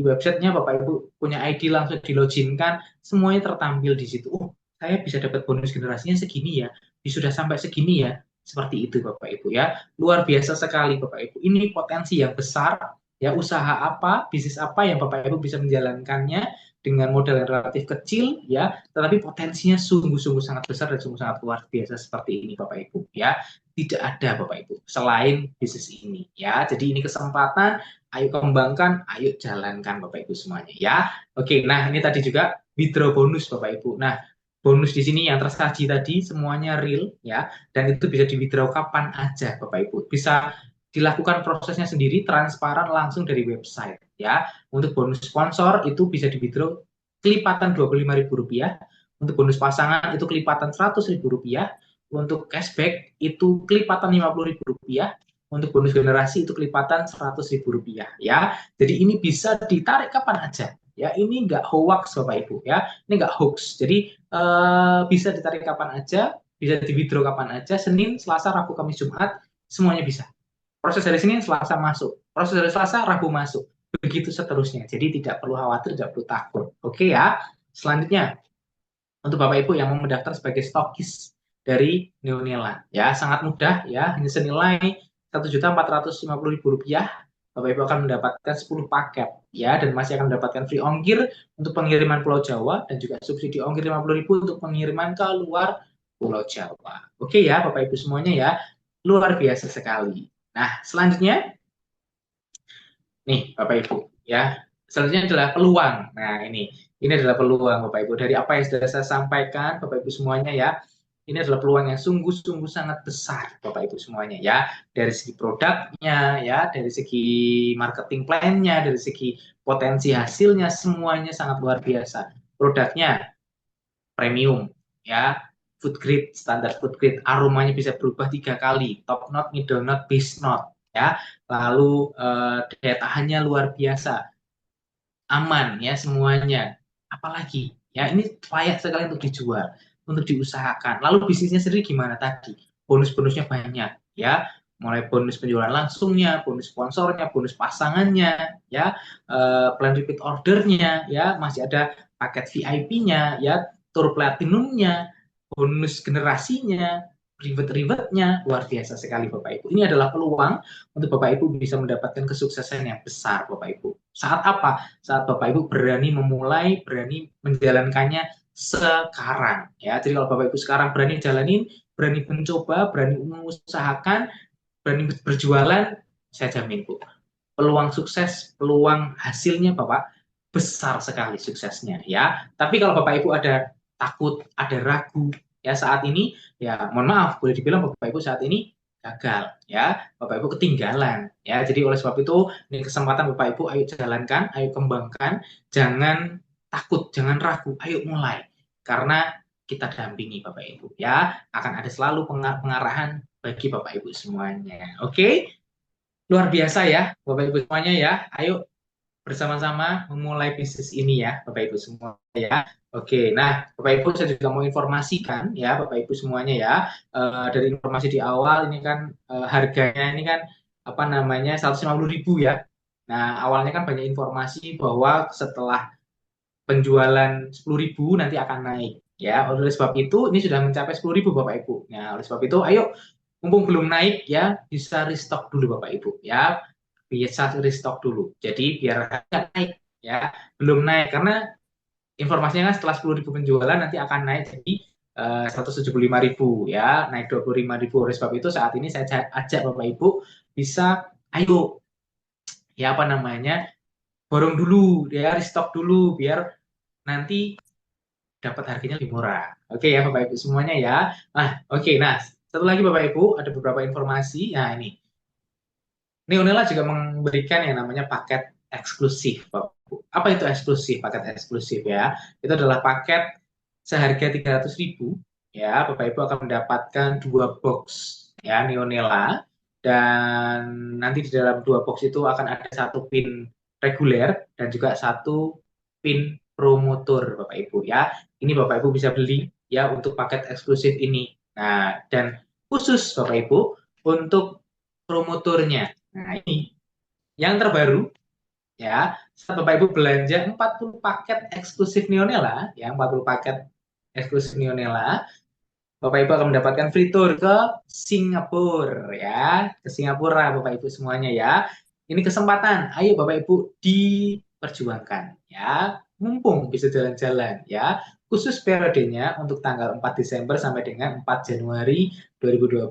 websitenya Bapak Ibu punya ID langsung diloginkan, semuanya tertampil di situ. Oh, saya bisa dapat bonus generasinya segini ya, sudah sampai segini ya. Seperti itu Bapak Ibu ya. Luar biasa sekali Bapak Ibu. Ini potensi yang besar ya, usaha apa, bisnis apa yang Bapak Ibu bisa menjalankannya dengan modal yang relatif kecil ya, tetapi potensinya sungguh-sungguh sangat besar dan sungguh sangat luar biasa seperti ini Bapak Ibu ya. Tidak ada Bapak Ibu selain bisnis ini ya. Jadi ini kesempatan, ayo kembangkan, ayo jalankan Bapak Ibu semuanya ya. Oke, nah ini tadi juga withdraw bonus Bapak Ibu. Nah, bonus di sini yang tersaji tadi semuanya real ya, dan itu bisa di withdraw kapan aja Bapak Ibu. Bisa dilakukan prosesnya sendiri, transparan langsung dari website ya. Untuk bonus sponsor itu bisa di withdraw kelipatan Rp25.000, untuk bonus pasangan itu kelipatan Rp100.000, untuk cashback itu kelipatan Rp50.000, untuk bonus generasi itu kelipatan Rp100.000 ya. Jadi ini bisa ditarik kapan aja ya. Ini nggak hoax Bapak Ibu ya, ini nggak hoax. Jadi bisa ditarik kapan aja, bisa di withdraw kapan aja, Senin, Selasa, Rabu, Kamis, Jumat, semuanya bisa. Proses dari Senin, Selasa masuk. Proses dari Selasa, Rabu masuk. Begitu seterusnya. Jadi tidak perlu khawatir, tidak perlu takut. Oke ya. Selanjutnya, untuk Bapak Ibu yang mau mendaftar sebagai stokis dari Neonela. Ya, sangat mudah ya. Hanya senilai Rp1.450.000. Bapak Ibu akan mendapatkan 10 paket ya, dan masih akan mendapatkan free ongkir untuk pengiriman Pulau Jawa dan juga subsidi ongkir Rp50.000 untuk pengiriman ke luar Pulau Jawa. Oke ya Bapak Ibu semuanya ya. Luar biasa sekali. Nah, selanjutnya nih Bapak Ibu ya. Selanjutnya adalah peluang. Nah, ini adalah peluang Bapak Ibu. Dari apa yang sudah saya sampaikan Bapak Ibu semuanya ya. Ini adalah peluang yang sungguh-sungguh sangat besar Bapak Ibu semuanya ya. Dari segi produknya ya, dari segi marketing plan-nya, dari segi potensi hasilnya, semuanya sangat luar biasa. Produknya premium ya, food grade, standar food grade, aromanya bisa berubah 3 kali, top note, middle note, base note ya. Lalu daya tahannya luar biasa, aman ya semuanya. Apalagi ya, ini layak sekali untuk dijual, untuk diusahakan. Lalu bisnisnya sendiri gimana tadi? Bonus-bonusnya banyak ya, mulai bonus penjualan langsungnya, bonus sponsornya, bonus pasangannya ya, plan repeat ordernya ya, masih ada paket VIP-nya ya, tour platinumnya, bonus generasinya, reward-rewardnya, luar biasa sekali Bapak Ibu. Ini adalah peluang untuk Bapak Ibu bisa mendapatkan kesuksesan yang besar Bapak Ibu. Saat apa? Saat Bapak Ibu berani memulai, berani menjalankannya sekarang ya. Jadi kalau Bapak Ibu sekarang berani jalanin, berani mencoba, berani mengusahakan, berani berjualan, saya jamin Bu, peluang sukses, peluang hasilnya Bapak besar sekali suksesnya ya. Tapi kalau Bapak Ibu ada takut, ada ragu ya saat ini, ya mohon maaf, boleh dibilang Bapak Ibu saat ini gagal ya, Bapak Ibu ketinggalan ya. Jadi oleh sebab itu ini kesempatan Bapak Ibu, ayo jalankan, ayo kembangkan, jangan takut, jangan ragu, ayo mulai, karena kita dampingi Bapak Ibu ya, akan ada selalu pengarahan bagi Bapak Ibu semuanya. Oke, luar biasa ya Bapak Ibu semuanya ya, ayo bersama-sama memulai bisnis ini ya Bapak Ibu semua ya. Oke, nah Bapak Ibu saya juga mau informasikan ya Bapak Ibu semuanya ya, dari informasi di awal ini kan harganya ini kan apa namanya 150.000 ya. Nah awalnya kan banyak informasi bahwa setelah penjualan 10.000 nanti akan naik ya. Oleh sebab itu ini sudah mencapai 10.000 Bapak Ibu. Nah oleh sebab itu ayo mumpung belum naik ya, bisa restock dulu Bapak Ibu ya. bisa restock dulu. Jadi biar harga naik ya, belum naik karena informasinya kan setelah 10.000 penjualan nanti akan naik jadi 175.000 ya, naik 25.000. Oleh sebab itu saat ini saya ajak Bapak Ibu bisa ayo ya apa namanya borong dulu ya, restock dulu biar nanti dapat harganya lebih murah. Oke ya Bapak Ibu semuanya ya. Oke. Nah, satu lagi Bapak Ibu ada beberapa informasi. Nah, ini Neonela juga memberikan yang namanya paket eksklusif, Bapak Ibu. Apa itu eksklusif? Paket eksklusif ya. Itu adalah paket seharga 300.000 ya. Bapak Ibu akan mendapatkan dua box ya Neonela, dan nanti di dalam dua box itu akan ada satu pin reguler dan juga satu pin promotor Bapak Ibu ya. Ini Bapak Ibu bisa beli ya untuk paket eksklusif ini. Nah, dan khusus Bapak Ibu untuk promotornya. Nah, ini yang terbaru ya. Saat Bapak Ibu belanja 40 paket eksklusif Neonela, ya 40 paket eksklusif Neonela, Bapak Ibu akan mendapatkan free tour ke Singapura ya, ke Singapura Bapak Ibu semuanya ya. Ini kesempatan, ayo Bapak Ibu diperjuangkan ya, mumpung bisa jalan-jalan ya. Khusus periodenya untuk tanggal 4 Desember sampai dengan 4 Januari 2020.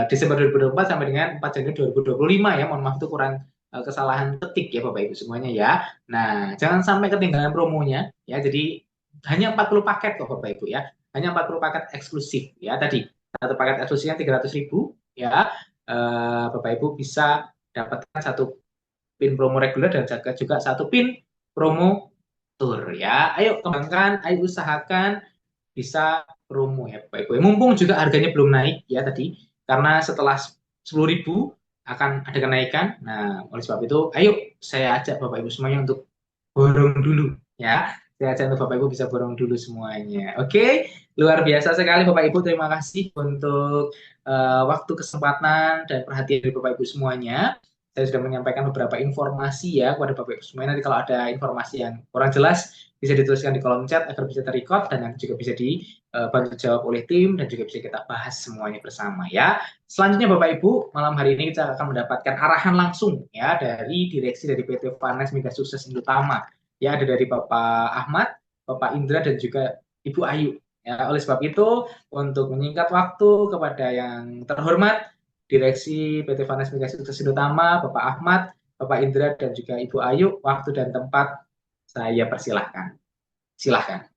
Desember 2024 sampai dengan 4 Januari 2025 ya. Mohon maaf itu kurang kesalahan ketik ya Bapak Ibu semuanya ya. Nah, jangan sampai ketinggalan promonya ya. Jadi hanya 40 paket kok Bapak Ibu ya. Hanya 40 paket eksklusif ya tadi. Satu paket eksklusifnya 300.000 ya. Bapak Ibu bisa dapatkan satu pin promo reguler dan juga satu pin promo tour ya. Ayo kembangkan, ayo usahakan bisa promo ya Bapak Ibu. Mumpung juga harganya belum naik ya tadi, karena setelah 10.000 akan ada kenaikan. Nah, oleh sebab itu, ayo saya ajak Bapak Ibu semuanya untuk borong dulu ya. Saya ajak untuk Bapak Ibu bisa borong dulu semuanya. Oke, luar biasa sekali Bapak Ibu. Terima kasih untuk waktu, kesempatan, dan perhatian dari Bapak Ibu semuanya. Saya sudah menyampaikan beberapa informasi ya kepada Bapak Ibu semuanya. Nanti kalau ada informasi yang kurang jelas, bisa dituliskan di kolom chat agar bisa terrecord dan nanti juga bisa dibantu jawab oleh tim dan juga bisa kita bahas semuanya bersama ya. Selanjutnya Bapak Ibu, malam hari ini kita akan mendapatkan arahan langsung ya dari direksi dari PT Finance Mega Sukses Indotama. Ya, ada dari Bapak Ahmad, Bapak Indra dan juga Ibu Ayu. Ya, oleh sebab itu untuk menyingkat waktu kepada yang terhormat Direksi PT Finance Mega Sukses Indotama, Bapak Ahmad, Bapak Indra dan juga Ibu Ayu, waktu dan tempat saya persilahkan. Silahkan.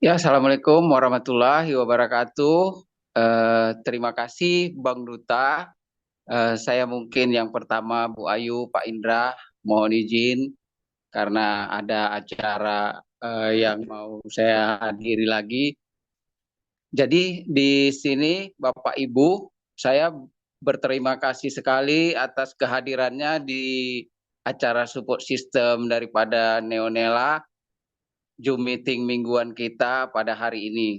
Ya, Assalamualaikum warahmatullahi wabarakatuh. Terima kasih Bang Duta. Saya mungkin yang pertama Bu Ayu, Pak Indra, mohon izin karena ada acara yang mau saya hadiri lagi. Jadi di sini Bapak Ibu, saya berterima kasih sekali atas kehadirannya di acara support system daripada Neonela, Zoom meeting mingguan kita pada hari ini.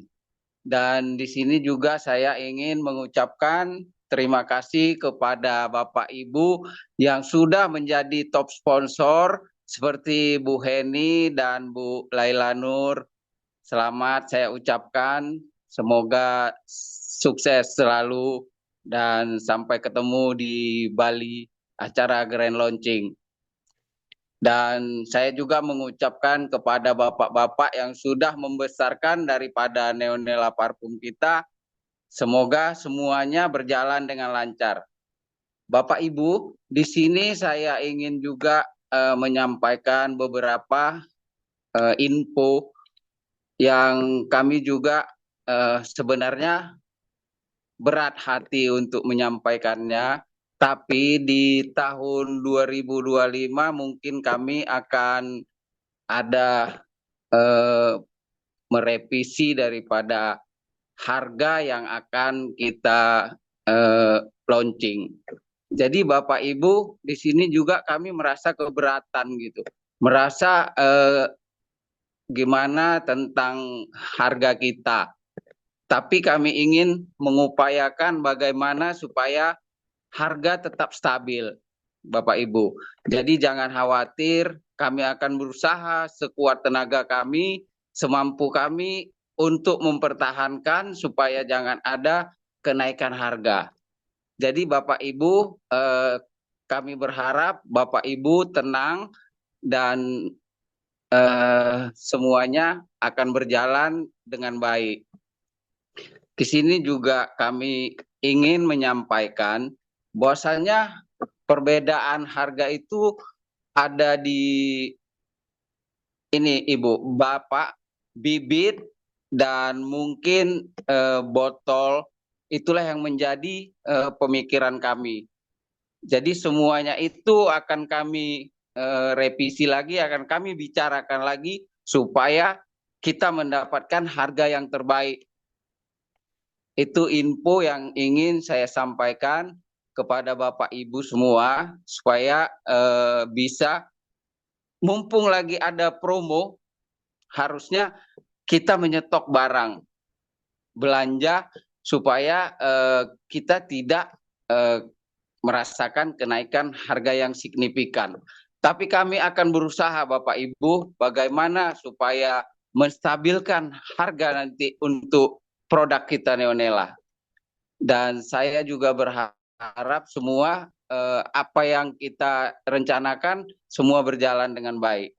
Dan di sini juga saya ingin mengucapkan terima kasih kepada Bapak Ibu yang sudah menjadi top sponsor seperti Bu Heni dan Bu Laila Nur. Selamat saya ucapkan, semoga sukses selalu dan sampai ketemu di Bali acara grand launching. Dan saya juga mengucapkan kepada bapak-bapak yang sudah membesarkan daripada Neonela Parfum kita, semoga semuanya berjalan dengan lancar. Bapak Ibu, di sini saya ingin juga menyampaikan beberapa info yang kami juga sebenarnya berat hati untuk menyampaikannya. Tapi di tahun 2025 mungkin kami akan ada merevisi daripada harga yang akan kita launching. Jadi Bapak Ibu, di sini juga kami merasa keberatan gitu. Merasa gimana tentang harga kita. Tapi kami ingin mengupayakan bagaimana supaya harga tetap stabil, Bapak Ibu. Jadi jangan khawatir, Kami akan berusaha sekuat tenaga kami, semampu kami untuk mempertahankan supaya jangan ada kenaikan harga. Jadi Bapak Ibu, kami berharap Bapak Ibu tenang dan semuanya akan berjalan dengan baik. Di sini juga kami ingin menyampaikan bahwasanya perbedaan harga itu ada di ini Ibu, Bapak, bibit dan mungkin botol itulah yang menjadi pemikiran kami. Jadi semuanya itu akan kami revisi lagi, akan kami bicarakan lagi supaya kita mendapatkan harga yang terbaik. Itu info yang ingin saya sampaikan kepada Bapak Ibu semua supaya bisa, mumpung lagi ada promo, harusnya kita menyetok barang belanja supaya kita tidak merasakan kenaikan harga yang signifikan. Tapi kami akan berusaha Bapak Ibu bagaimana supaya menstabilkan harga nanti untuk produk kita Neonela. Dan saya juga berharap semua apa yang kita rencanakan semua berjalan dengan baik.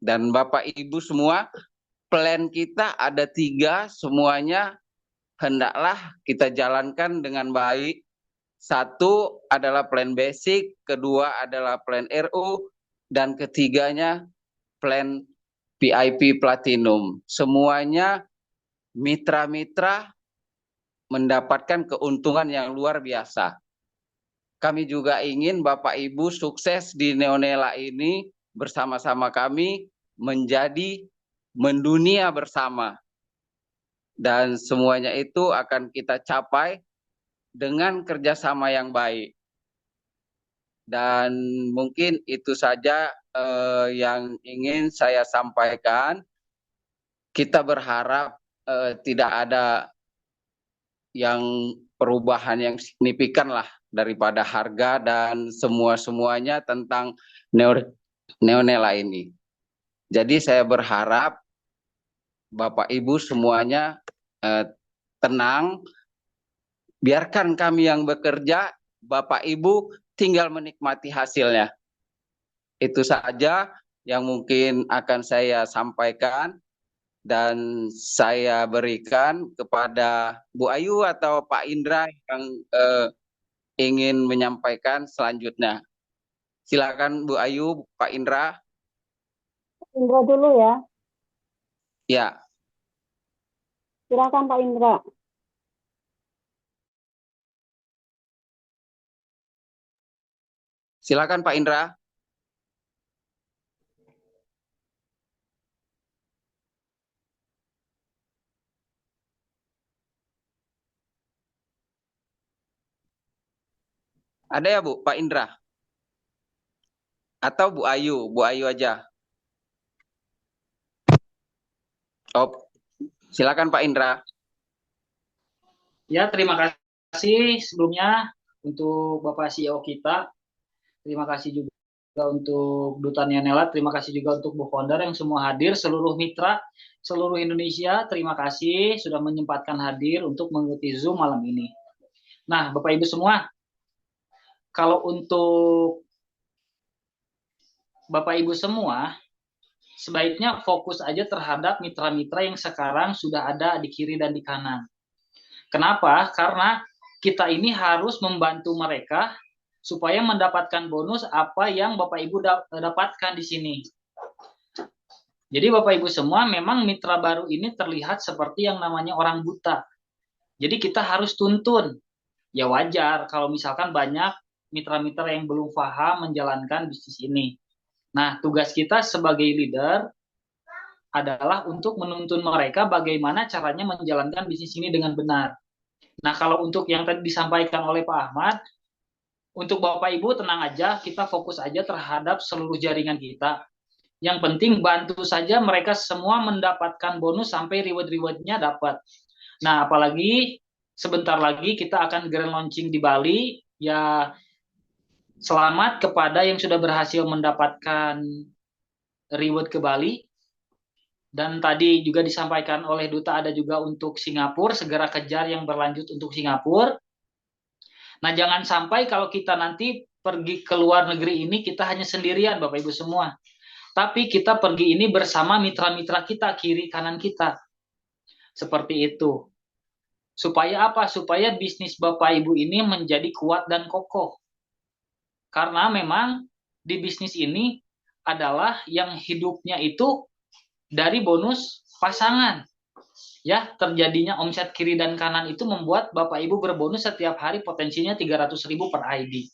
Dan Bapak Ibu semua, plan kita ada 3, semuanya hendaklah kita jalankan dengan baik. 1 adalah plan basic, kedua adalah plan RU, dan ketiganya plan VIP Platinum. Semuanya mitra-mitra mendapatkan keuntungan yang luar biasa. Kami juga ingin Bapak Ibu sukses di Neonela ini bersama-sama kami menjadi mendunia bersama. Dan semuanya itu akan kita capai dengan kerjasama yang baik. Dan mungkin itu saja yang ingin saya sampaikan. Kita berharap tidak ada yang perubahan yang signifikan lah daripada harga dan semuanya tentang Neonela ini. Jadi saya berharap Bapak Ibu semuanya tenang, biarkan kami yang bekerja, Bapak Ibu tinggal menikmati hasilnya. Itu saja yang mungkin akan saya sampaikan dan saya berikan kepada Bu Ayu atau Pak Indra yang ingin menyampaikan selanjutnya. Silakan Bu Ayu, Pak Indra. Indra dulu ya. Ya. Silakan Pak Indra. Silakan Pak Indra. Ada ya Bu, Pak Indra? Atau Bu Ayu aja. Oh, silakan Pak Indra. Ya, terima kasih sebelumnya untuk Bapak CEO kita. Terima kasih juga untuk Duta Neonela. Terima kasih juga untuk Bu Founder yang semua hadir. Seluruh mitra, seluruh Indonesia, terima kasih sudah menyempatkan hadir untuk mengikuti Zoom malam ini. Nah, Bapak Ibu semua, kalau untuk Bapak Ibu semua, sebaiknya fokus aja terhadap mitra-mitra yang sekarang sudah ada di kiri dan di kanan. Kenapa? Karena kita ini harus membantu mereka supaya mendapatkan bonus apa yang Bapak Ibu dapatkan di sini. Jadi Bapak Ibu semua, memang mitra baru ini terlihat seperti yang namanya orang buta. Jadi kita harus tuntun. Ya wajar kalau misalkan banyak mitra-mitra yang belum paham menjalankan bisnis ini. Nah, tugas kita sebagai leader adalah untuk menuntun mereka bagaimana caranya menjalankan bisnis ini dengan benar. Nah, kalau untuk yang tadi disampaikan oleh Pak Ahmad, untuk Bapak Ibu tenang aja, kita fokus aja terhadap seluruh jaringan kita. Yang penting bantu saja mereka semua mendapatkan bonus sampai reward-rewardnya dapat. Nah, apalagi sebentar lagi kita akan grand launching di Bali. Ya, selamat kepada yang sudah berhasil mendapatkan reward ke Bali. Dan tadi juga disampaikan oleh Duta ada juga untuk Singapura, segera kejar yang berlanjut untuk Singapura. Nah, jangan sampai kalau kita nanti pergi ke luar negeri ini kita hanya sendirian Bapak Ibu semua. Tapi kita pergi ini bersama mitra-mitra kita, kiri kanan kita. Seperti itu. Supaya apa? Supaya bisnis Bapak Ibu ini menjadi kuat dan kokoh. Karena memang di bisnis ini adalah yang hidupnya itu dari bonus pasangan. Ya, terjadinya omset kiri dan kanan itu membuat Bapak Ibu berbonus setiap hari potensinya 300.000 per ID.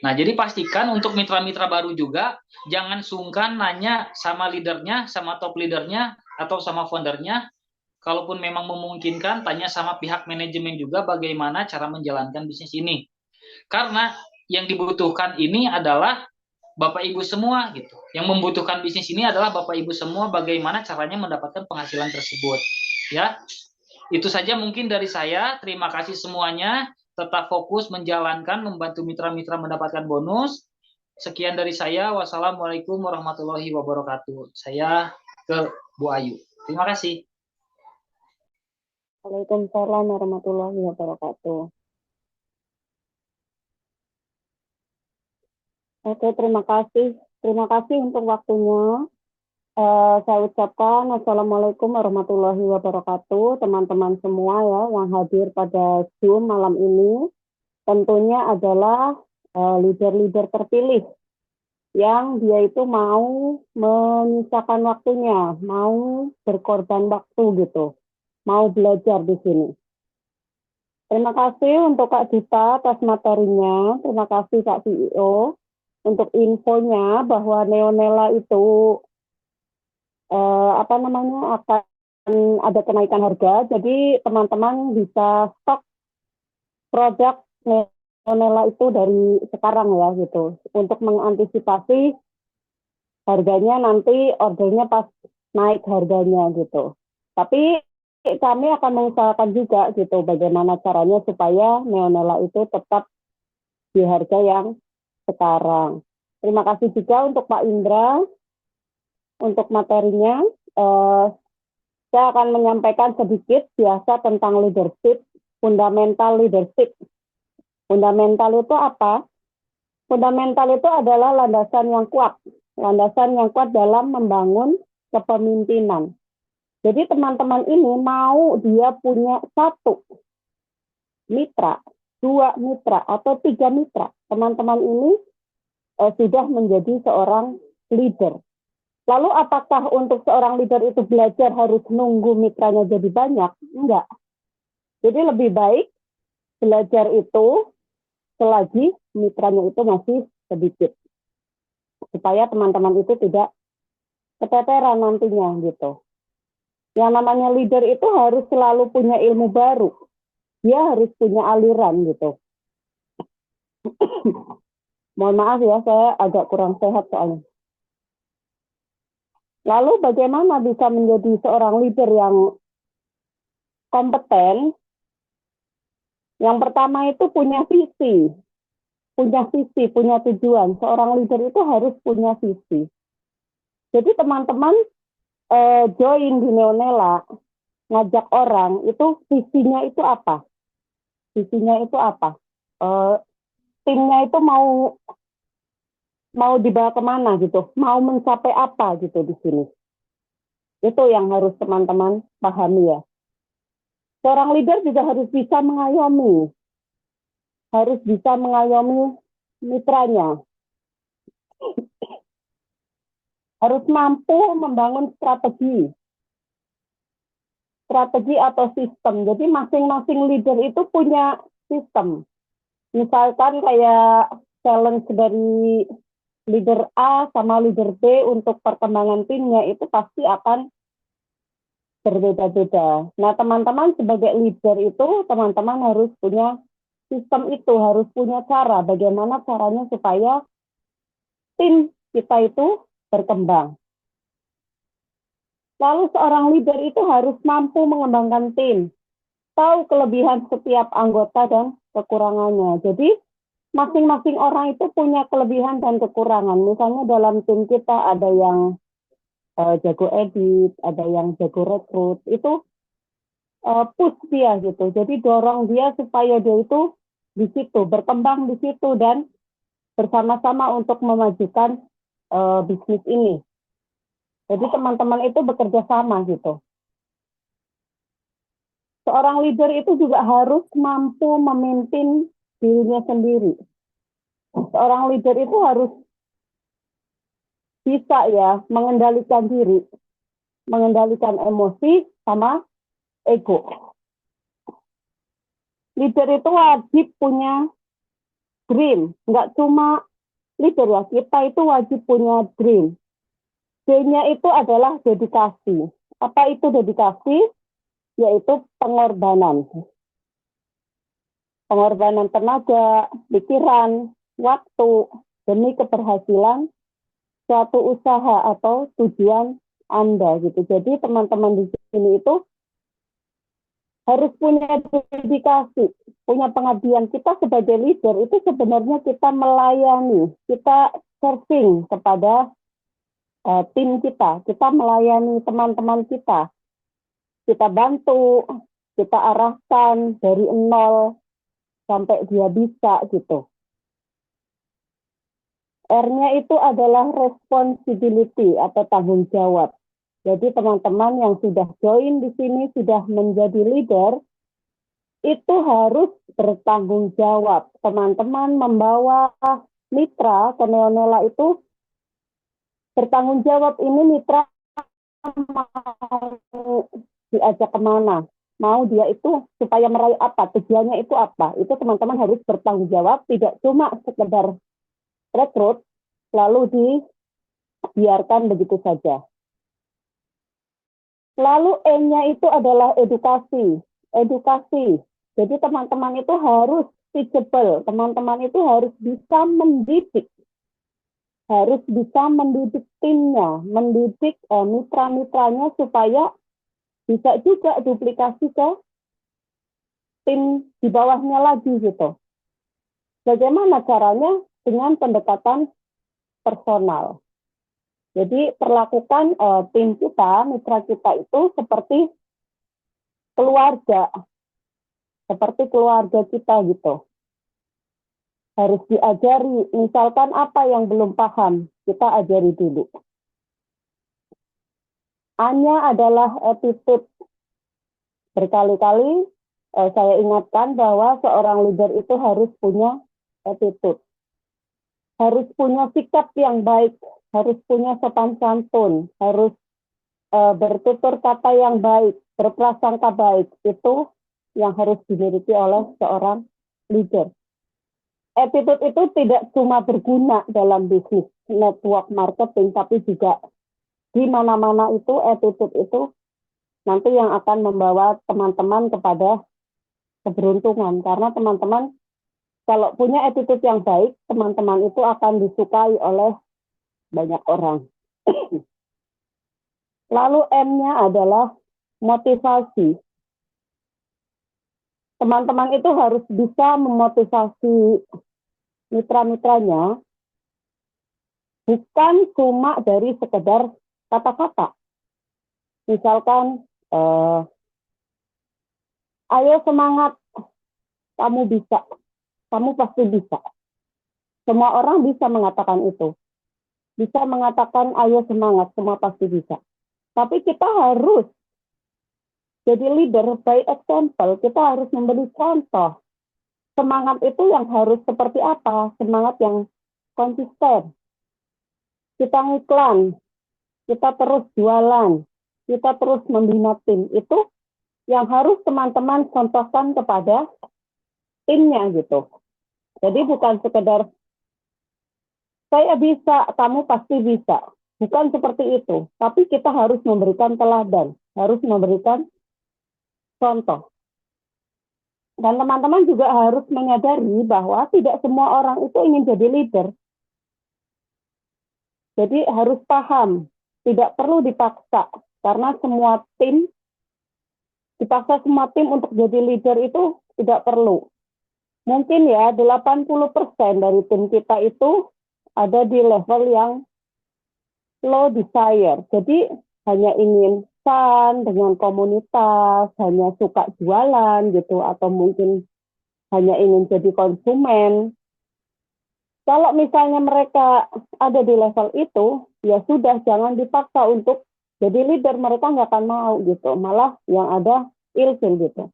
Nah, jadi pastikan untuk mitra-mitra baru juga jangan sungkan nanya sama leadernya, sama top leadernya atau sama foundernya. Kalaupun memang memungkinkan, tanya sama pihak manajemen juga bagaimana cara menjalankan bisnis ini. Karena yang dibutuhkan ini adalah Bapak Ibu semua gitu. Yang membutuhkan bisnis ini adalah Bapak Ibu semua bagaimana caranya mendapatkan penghasilan tersebut. Ya. Itu saja mungkin dari saya. Terima kasih semuanya. Tetap fokus menjalankan, membantu mitra-mitra mendapatkan bonus. Sekian dari saya. Wassalamualaikum warahmatullahi wabarakatuh. Saya ke Bu Ayu. Terima kasih. Waalaikumsalam warahmatullahi wabarakatuh. Oke, terima kasih. Terima kasih untuk waktunya. Saya ucapkan Assalamualaikum warahmatullahi wabarakatuh, teman-teman semua ya yang hadir pada Zoom malam ini. Tentunya adalah leader-leader terpilih yang dia itu mau menyisakan waktunya, mau berkorban waktu gitu, mau belajar di sini. Terima kasih untuk Kak Dita atas materinya, terima kasih Kak CEO untuk infonya bahwa Neonela itu akan ada kenaikan harga. Jadi teman-teman bisa stok produk Neonela itu dari sekarang ya gitu, untuk mengantisipasi harganya nanti ordernya pas naik harganya gitu. Tapi kami akan mengusahakan juga gitu bagaimana caranya supaya Neonela itu tetap di harga yang sekarang. Terima kasih juga untuk Pak Indra untuk materinya. Saya akan menyampaikan sedikit biasa tentang leadership, fundamental leadership. Fundamental itu apa? Fundamental itu adalah landasan yang kuat dalam membangun kepemimpinan. Jadi teman-teman ini mau dia punya 1 mitra, 2 mitra, atau 3 mitra. Teman-teman ini sudah menjadi seorang leader. Lalu apakah untuk seorang leader itu belajar harus nunggu mitranya jadi banyak? Enggak. Jadi lebih baik belajar itu selagi mitranya itu masih sedikit. Supaya teman-teman itu tidak keteteran nantinya gitu. Yang namanya leader itu harus selalu punya ilmu baru. Dia harus punya aliran gitu. Mohon maaf ya, saya agak kurang sehat soalnya. Lalu bagaimana bisa menjadi seorang leader yang kompeten? Yang pertama itu punya visi, punya tujuan. Seorang leader itu harus punya visi. Jadi teman-teman join di Neonela, ngajak orang, itu visinya itu apa? Visinya itu apa? Timnya itu mau dibawa kemana gitu, mau mencapai apa gitu di sini. Itu yang harus teman-teman pahami ya. Seorang leader juga harus bisa mengayomi, mitranya, harus mampu membangun strategi atau sistem. Jadi masing-masing leader itu punya sistem. Misalkan kayak challenge dari leader A sama leader B untuk perkembangan timnya itu pasti akan berbeda-beda. Nah, teman-teman sebagai leader itu, teman-teman harus punya sistem itu, harus punya cara, bagaimana caranya supaya tim kita itu berkembang. Lalu seorang leader itu harus mampu mengembangkan tim, tahu kelebihan setiap anggota dan kekurangannya. Jadi masing-masing orang itu punya kelebihan dan kekurangan. Misalnya dalam tim kita ada yang jago edit, ada yang jago rekrut, itu push dia gitu. Jadi dorong dia supaya dia itu di situ, berkembang di situ dan bersama-sama untuk memajukan bisnis ini. Jadi teman-teman itu bekerja sama gitu. Seorang leader itu juga harus mampu memimpin dirinya sendiri. Seorang leader itu harus bisa ya mengendalikan diri, mengendalikan emosi sama ego. Leader itu wajib punya dream, nggak cuma leader ya, kita itu wajib punya dream. D-nya itu adalah dedikasi. Apa itu dedikasi? Yaitu pengorbanan. Pengorbanan tenaga, pikiran, waktu, demi keberhasilan suatu usaha atau tujuan Anda gitu. Jadi teman-teman di sini itu harus punya dedikasi, punya pengabdian. Kita sebagai leader itu sebenarnya kita melayani, kita serving kepada tim kita melayani teman-teman kita bantu, kita arahkan dari nol sampai dia bisa gitu. R-nya itu adalah responsibility atau tanggung jawab. Jadi teman-teman yang sudah join di sini, sudah menjadi leader, itu harus bertanggung jawab. Teman-teman membawa mitra ke Neonela itu bertanggung jawab, ini mitra mau diajak kemana, mau dia itu supaya meraih apa, tujuannya itu apa. Itu teman-teman harus bertanggung jawab, tidak cuma sekedar rekrut lalu dibiarkan begitu saja. Lalu E-nya itu adalah edukasi. Edukasi. Jadi teman-teman itu harus teachable, teman-teman itu harus bisa mendidik. Harus bisa mendidik timnya, mendidik mitra-mitranya supaya bisa juga duplikasi ke tim di bawahnya lagi gitu. Bagaimana caranya? Dengan pendekatan personal. Jadi perlakukan tim kita, mitra kita itu seperti keluarga. Seperti keluarga kita gitu. Harus diajari, misalkan apa yang belum paham, kita ajari dulu. A-nya adalah attitude. Berkali-kali saya ingatkan bahwa seorang leader itu harus punya attitude. Harus punya sikap yang baik, harus punya sopan santun, harus bertutur kata yang baik, berprasangka baik. Itu yang harus dimiliki oleh seorang leader. Attitude itu tidak cuma berguna dalam bisnis network marketing, tapi juga di mana-mana itu attitude itu nanti yang akan membawa teman-teman kepada keberuntungan. Karena teman-teman kalau punya attitude yang baik, teman-teman itu akan disukai oleh banyak orang. Lalu M-nya adalah motivasi. Teman-teman itu harus bisa memotivasi mitra-mitranya bukan cuma dari sekedar kata-kata. Misalkan, ayo semangat, kamu bisa, kamu pasti bisa. Semua orang bisa mengatakan itu. Bisa mengatakan, ayo semangat, semua pasti bisa. Tapi kita harus jadi leader by example, kita harus memberi contoh. Semangat itu yang harus seperti apa? Semangat yang konsisten. Kita ngiklan, kita terus jualan, kita terus membina tim. Itu yang harus teman-teman contohkan kepada timnya gitu. Jadi bukan sekedar saya bisa, kamu pasti bisa. Bukan seperti itu. Tapi kita harus memberikan teladan, harus memberikan contoh. Dan teman-teman juga harus menyadari bahwa tidak semua orang itu ingin jadi leader. Jadi harus paham, tidak perlu dipaksa. Karena semua tim, dipaksa semua tim untuk jadi leader itu tidak perlu. mungkin ya 80% dari tim kita itu ada di level yang low desire. Jadi hanya ingin fun dengan komunitas, hanya suka jualan gitu, atau mungkin hanya ingin jadi konsumen. Kalau misalnya mereka ada di level itu, ya sudah, jangan dipaksa untuk jadi leader, mereka nggak akan mau gitu. Malah yang ada ilfil gitu.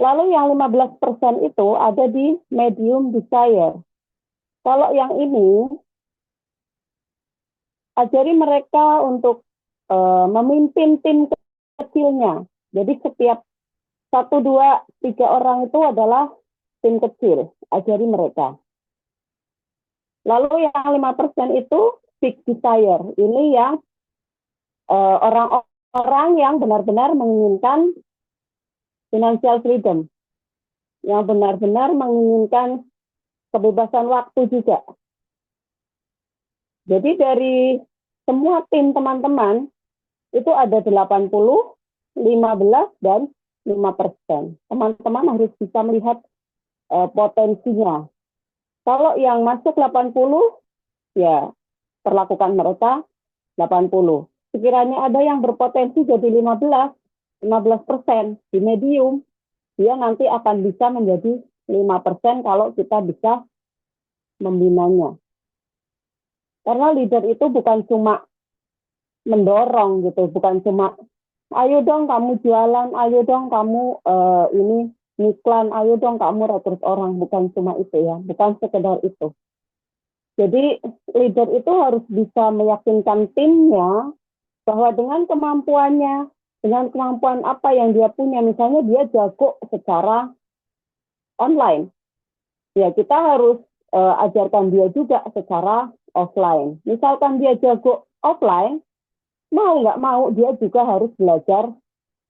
Lalu yang 15% itu ada di medium desire. Kalau yang ini, ajari mereka untuk memimpin tim kecilnya. Jadi setiap 1, 2, 3 orang itu adalah tim kecil. Ajari mereka. Lalu yang 5% itu big desire. Ini yang orang-orang yang benar-benar menginginkan financial freedom. Yang benar-benar menginginkan kebebasan waktu juga. Jadi dari semua tim teman-teman, itu ada 80, 15, dan 5%. Teman-teman harus bisa melihat potensinya. Kalau yang masuk 80, ya perlakukan mereka 80. Sekiranya ada yang berpotensi jadi 15% di medium, dia nanti akan bisa menjadi 5% kalau kita bisa membinanya. Karena leader itu bukan cuma mendorong gitu, bukan cuma ayo dong kamu jualan, ayo dong kamu ini iklan, ayo dong kamu rekrut orang, bukan cuma itu ya, bukan sekedar itu. Jadi leader itu harus bisa meyakinkan timnya bahwa dengan kemampuannya, dengan kemampuan apa yang dia punya, misalnya dia jago secara online, ya kita harus ajarkan dia juga secara offline. Misalkan dia jago offline, mau nggak mau dia juga harus belajar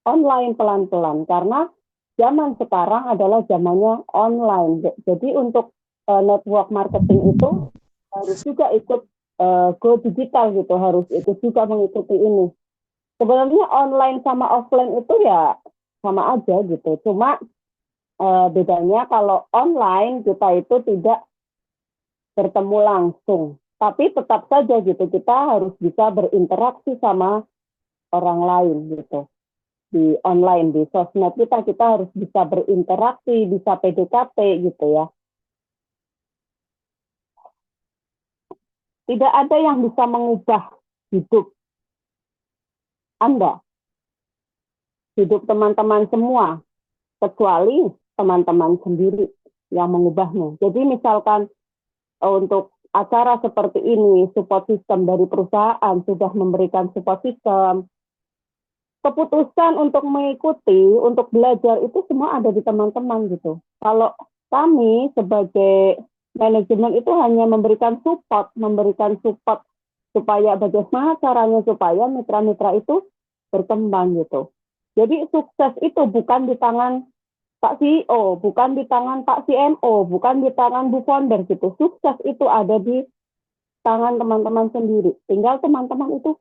online pelan-pelan, karena zaman sekarang adalah zamannya online. Jadi untuk network marketing itu harus juga ikut go digital gitu, harus ikut juga mengikuti ini. Sebenarnya online sama offline itu ya sama aja gitu, cuma bedanya kalau online kita itu tidak bertemu langsung, tapi tetap saja gitu kita harus bisa berinteraksi sama orang lain gitu. Di online, di sosmed kita harus bisa berinteraksi, bisa PDKT gitu ya. Tidak ada yang bisa mengubah hidup Anda, hidup teman-teman semua, kecuali teman-teman sendiri yang mengubahnya. Jadi misalkan untuk acara seperti ini, support system dari perusahaan sudah memberikan support system, keputusan untuk mengikuti, untuk belajar itu semua ada di teman-teman gitu. Kalau kami sebagai manajemen itu hanya memberikan support supaya bagaimana caranya supaya mitra-mitra itu berkembang gitu. Jadi sukses itu bukan di tangan Pak CEO, bukan di tangan Pak CMO, bukan di tangan Bu Founder gitu. Sukses itu ada di tangan teman-teman sendiri. Tinggal teman-teman itu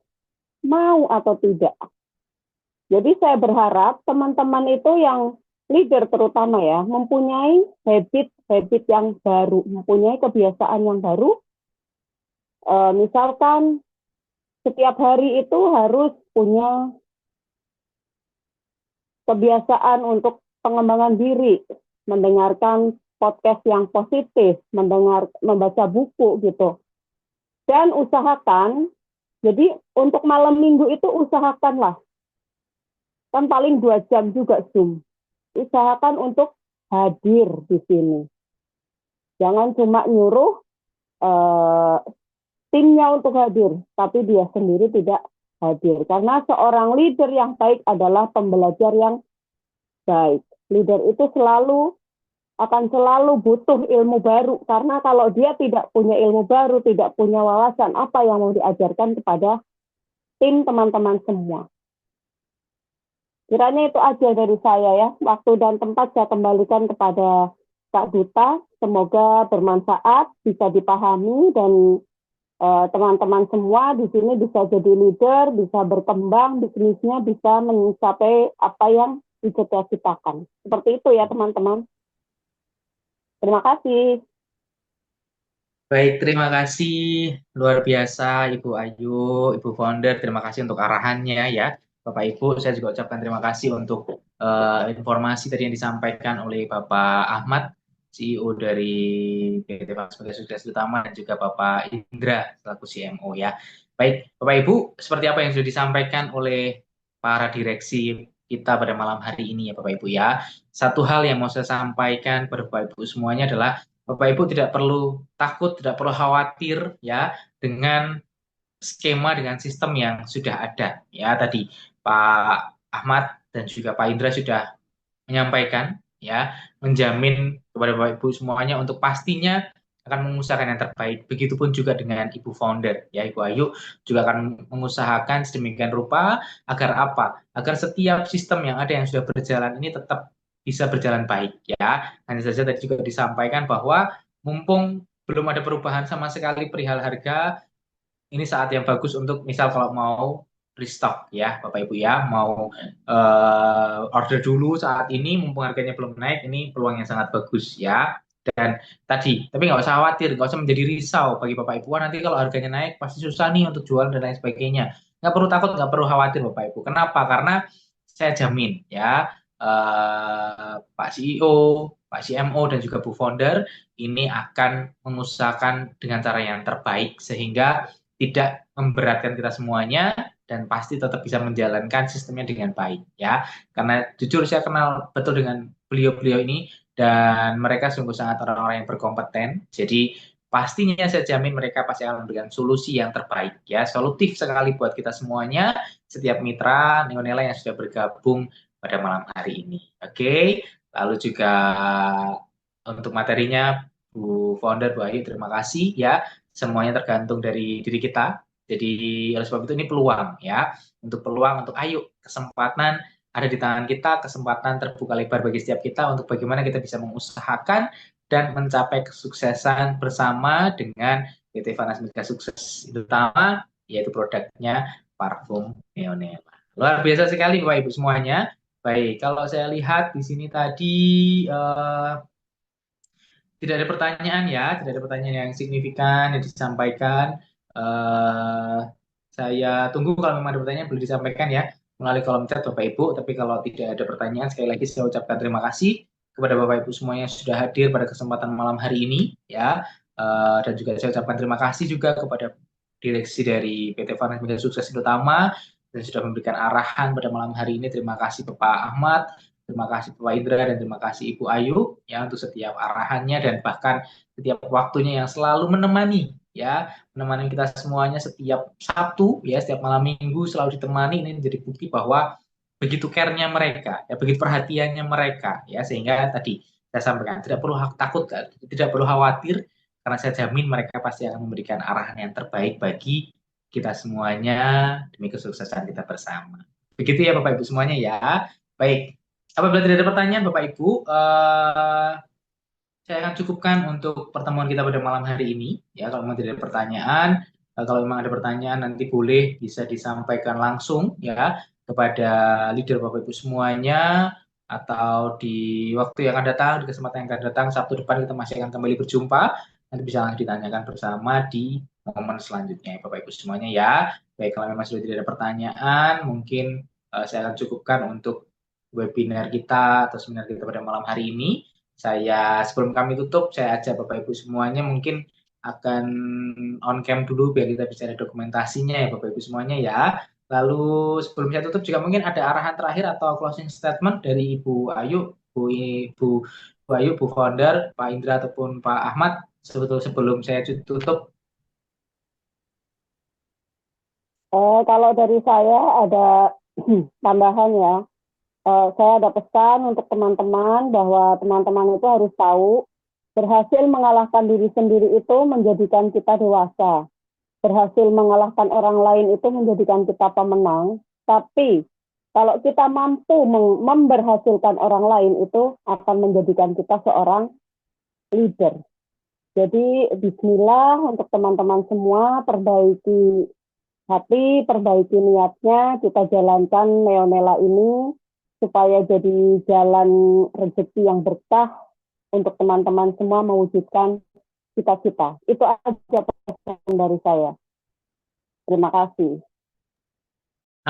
mau atau tidak. Jadi saya berharap teman-teman itu yang leader terutama ya, mempunyai habit yang baru, mempunyai kebiasaan yang baru. Misalkan setiap hari itu harus punya kebiasaan untuk pengembangan diri, mendengarkan podcast yang positif, membaca buku gitu. Dan usahakan, jadi untuk malam minggu itu usahakanlah, kan paling 2 jam juga Zoom. Usahakan untuk hadir di sini. Jangan cuma nyuruh timnya untuk hadir, tapi dia sendiri tidak hadir. Karena seorang leader yang baik adalah pembelajar yang baik. Leader itu akan selalu butuh ilmu baru, karena kalau dia tidak punya ilmu baru, tidak punya wawasan, apa yang mau diajarkan kepada tim teman-teman semua. Kiranya itu aja dari saya ya. Waktu dan tempat saya kembalikan kepada Kak Duta. Semoga bermanfaat, bisa dipahami, dan teman-teman semua di sini bisa jadi leader, bisa berkembang, bisnisnya bisa mencapai apa yang dicita-citakan. Seperti itu ya teman-teman. Terima kasih. Baik, terima kasih luar biasa Ibu Ayu, Ibu Founder. Terima kasih untuk arahannya ya. Bapak Ibu, saya juga ucapkan terima kasih untuk informasi tadi yang disampaikan oleh Bapak Ahmad, CEO dari PT Fanas Mega Sukses Utama, dan juga Bapak Indra selaku CMO ya. Baik, Bapak Ibu, seperti apa yang sudah disampaikan oleh para direksi kita pada malam hari ini ya Bapak Ibu ya. Satu hal yang mau saya sampaikan kepada Bapak Ibu semuanya adalah Bapak Ibu tidak perlu takut, tidak perlu khawatir ya dengan skema dengan sistem yang sudah ada. Ya, tadi Pak Ahmad dan juga Pak Indra sudah menyampaikan ya, menjamin kepada Bapak Ibu semuanya untuk pastinya akan mengusahakan yang terbaik. Begitupun juga dengan Ibu Founder ya, Ibu Ayu juga akan mengusahakan sedemikian rupa agar apa? Agar setiap sistem yang ada yang sudah berjalan ini tetap bisa berjalan baik ya. Hanya saja tadi juga disampaikan bahwa mumpung belum ada perubahan sama sekali perihal harga, ini saat yang bagus untuk misal kalau mau restock ya Bapak Ibu ya, mau order dulu saat ini mumpung harganya belum naik, ini peluang yang sangat bagus ya. Dan tadi, tapi nggak usah khawatir, nggak usah menjadi risau bagi Bapak Ibu. Wah, nanti kalau harganya naik pasti susah nih untuk jual dan lain sebagainya. Nggak perlu takut, nggak perlu khawatir Bapak Ibu. Kenapa? Karena saya jamin ya, Pak CEO, Pak CMO dan juga Bu Founder ini akan mengusahakan dengan cara yang terbaik sehingga tidak memberatkan kita semuanya dan pasti tetap bisa menjalankan sistemnya dengan baik ya. Karena jujur saya kenal betul dengan beliau-beliau ini dan mereka sungguh sangat orang-orang yang berkompeten. Jadi pastinya saya jamin mereka pasti akan memberikan solusi yang terbaik ya, solutif sekali buat kita semuanya, setiap mitra Neonela yang sudah bergabung pada malam hari ini. Oke, lalu juga untuk materinya Bu Founder, Bu Ayu, terima kasih ya. Semuanya tergantung dari diri kita. Jadi oleh sebab itu ini peluang ya. Untuk peluang, untuk ayo, kesempatan ada di tangan kita, kesempatan terbuka lebar bagi setiap kita untuk bagaimana kita bisa mengusahakan dan mencapai kesuksesan bersama dengan PT Fanas Mega Sukses Utama, yaitu produknya parfum Neonela. Luar biasa sekali Bapak Ibu semuanya. Baik, kalau saya lihat di sini tadi tidak ada pertanyaan ya, tidak ada pertanyaan yang signifikan yang disampaikan. Eh, saya tunggu kalau memang ada pertanyaan boleh disampaikan ya melalui kolom chat Bapak Ibu. Tapi kalau tidak ada pertanyaan, sekali lagi saya ucapkan terima kasih kepada Bapak Ibu semuanya yang sudah hadir pada kesempatan malam hari ini ya. Dan juga saya ucapkan terima kasih juga kepada direksi dari PT Fanas Mega Sukses Utama dan sudah memberikan arahan pada malam hari ini. Terima kasih Bapak Ahmad. Terima kasih Pak Indra dan terima kasih Ibu Ayu ya untuk setiap arahannya dan bahkan setiap waktunya yang selalu menemani ya, menemani kita semuanya setiap Sabtu ya, setiap malam Minggu selalu ditemani. Ini menjadi bukti bahwa begitu care-nya mereka ya, begitu perhatiannya mereka ya, sehingga tadi saya sampaikan tidak perlu takut, tidak perlu khawatir karena saya jamin mereka pasti akan memberikan arahan yang terbaik bagi kita semuanya demi kesuksesan kita bersama. Begitu ya Bapak Ibu semuanya ya. Baik, apabila tidak ada pertanyaan Bapak Ibu, saya akan cukupkan untuk pertemuan kita pada malam hari ini. Ya, kalau memang tidak ada pertanyaan, kalau memang ada pertanyaan nanti boleh bisa disampaikan langsung ya kepada leader Bapak Ibu semuanya atau di waktu yang akan datang, di kesempatan yang akan datang, Sabtu depan kita masih akan kembali berjumpa. Nanti bisa ditanyakan bersama di momen selanjutnya ya, Bapak Ibu semuanya ya. Baik, kalau memang sudah tidak ada pertanyaan, mungkin saya akan cukupkan untuk webinar kita atau seminar kita pada malam hari ini. Sebelum kami tutup, saya ajak Bapak Ibu semuanya mungkin akan on cam dulu biar kita bisa ada dokumentasinya ya Bapak Ibu semuanya ya. Lalu sebelum saya tutup juga mungkin ada arahan terakhir atau closing statement dari Ibu Ayu, Bu Ayu, Bu Founder, Pak Indra ataupun Pak Ahmad sebelum saya tutup. Kalau dari saya ada tambahan ya. Saya ada pesan untuk teman-teman bahwa teman-teman itu harus tahu berhasil mengalahkan diri sendiri itu menjadikan kita dewasa. Berhasil mengalahkan orang lain itu menjadikan kita pemenang. Tapi kalau kita mampu memberhasilkan orang lain itu akan menjadikan kita seorang leader. Jadi bismillah untuk teman-teman semua, perbaiki hati, perbaiki niatnya, kita jalankan Neonela ini supaya jadi jalan rezeki yang berkah, untuk teman-teman semua mewujudkan cita-cita. Itu aja pesan dari saya. Terima kasih.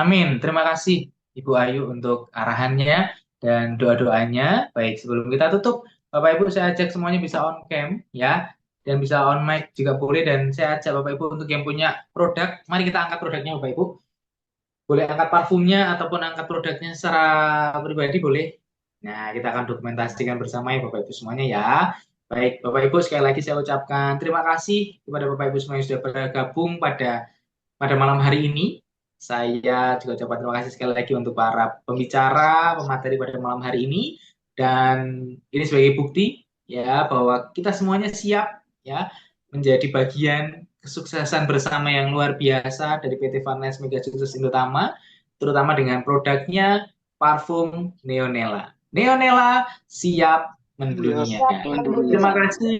Amin. Terima kasih Ibu Ayu untuk arahannya dan doa-doanya. Baik, sebelum kita tutup, Bapak Ibu saya ajak semuanya bisa on cam ya, dan bisa on mic juga boleh. Dan saya ajak Bapak Ibu untuk yang punya produk, mari kita angkat produknya Bapak Ibu. Boleh angkat parfumnya ataupun angkat produknya secara pribadi boleh. Nah, kita akan dokumentasikan bersama ya Bapak Ibu semuanya ya. Baik, Bapak Ibu sekali lagi saya ucapkan terima kasih kepada Bapak Ibu semua yang sudah bergabung pada malam hari ini. Saya juga ucapkan terima kasih sekali lagi untuk para pembicara, pemateri pada malam hari ini. Dan ini sebagai bukti ya bahwa kita semuanya siap ya menjadi bagian kesuksesan bersama yang luar biasa dari PT Farnes Mega Sukses Indotama, terutama dengan produknya parfum Neonella. Neonella siap mendunia. Terima kasih.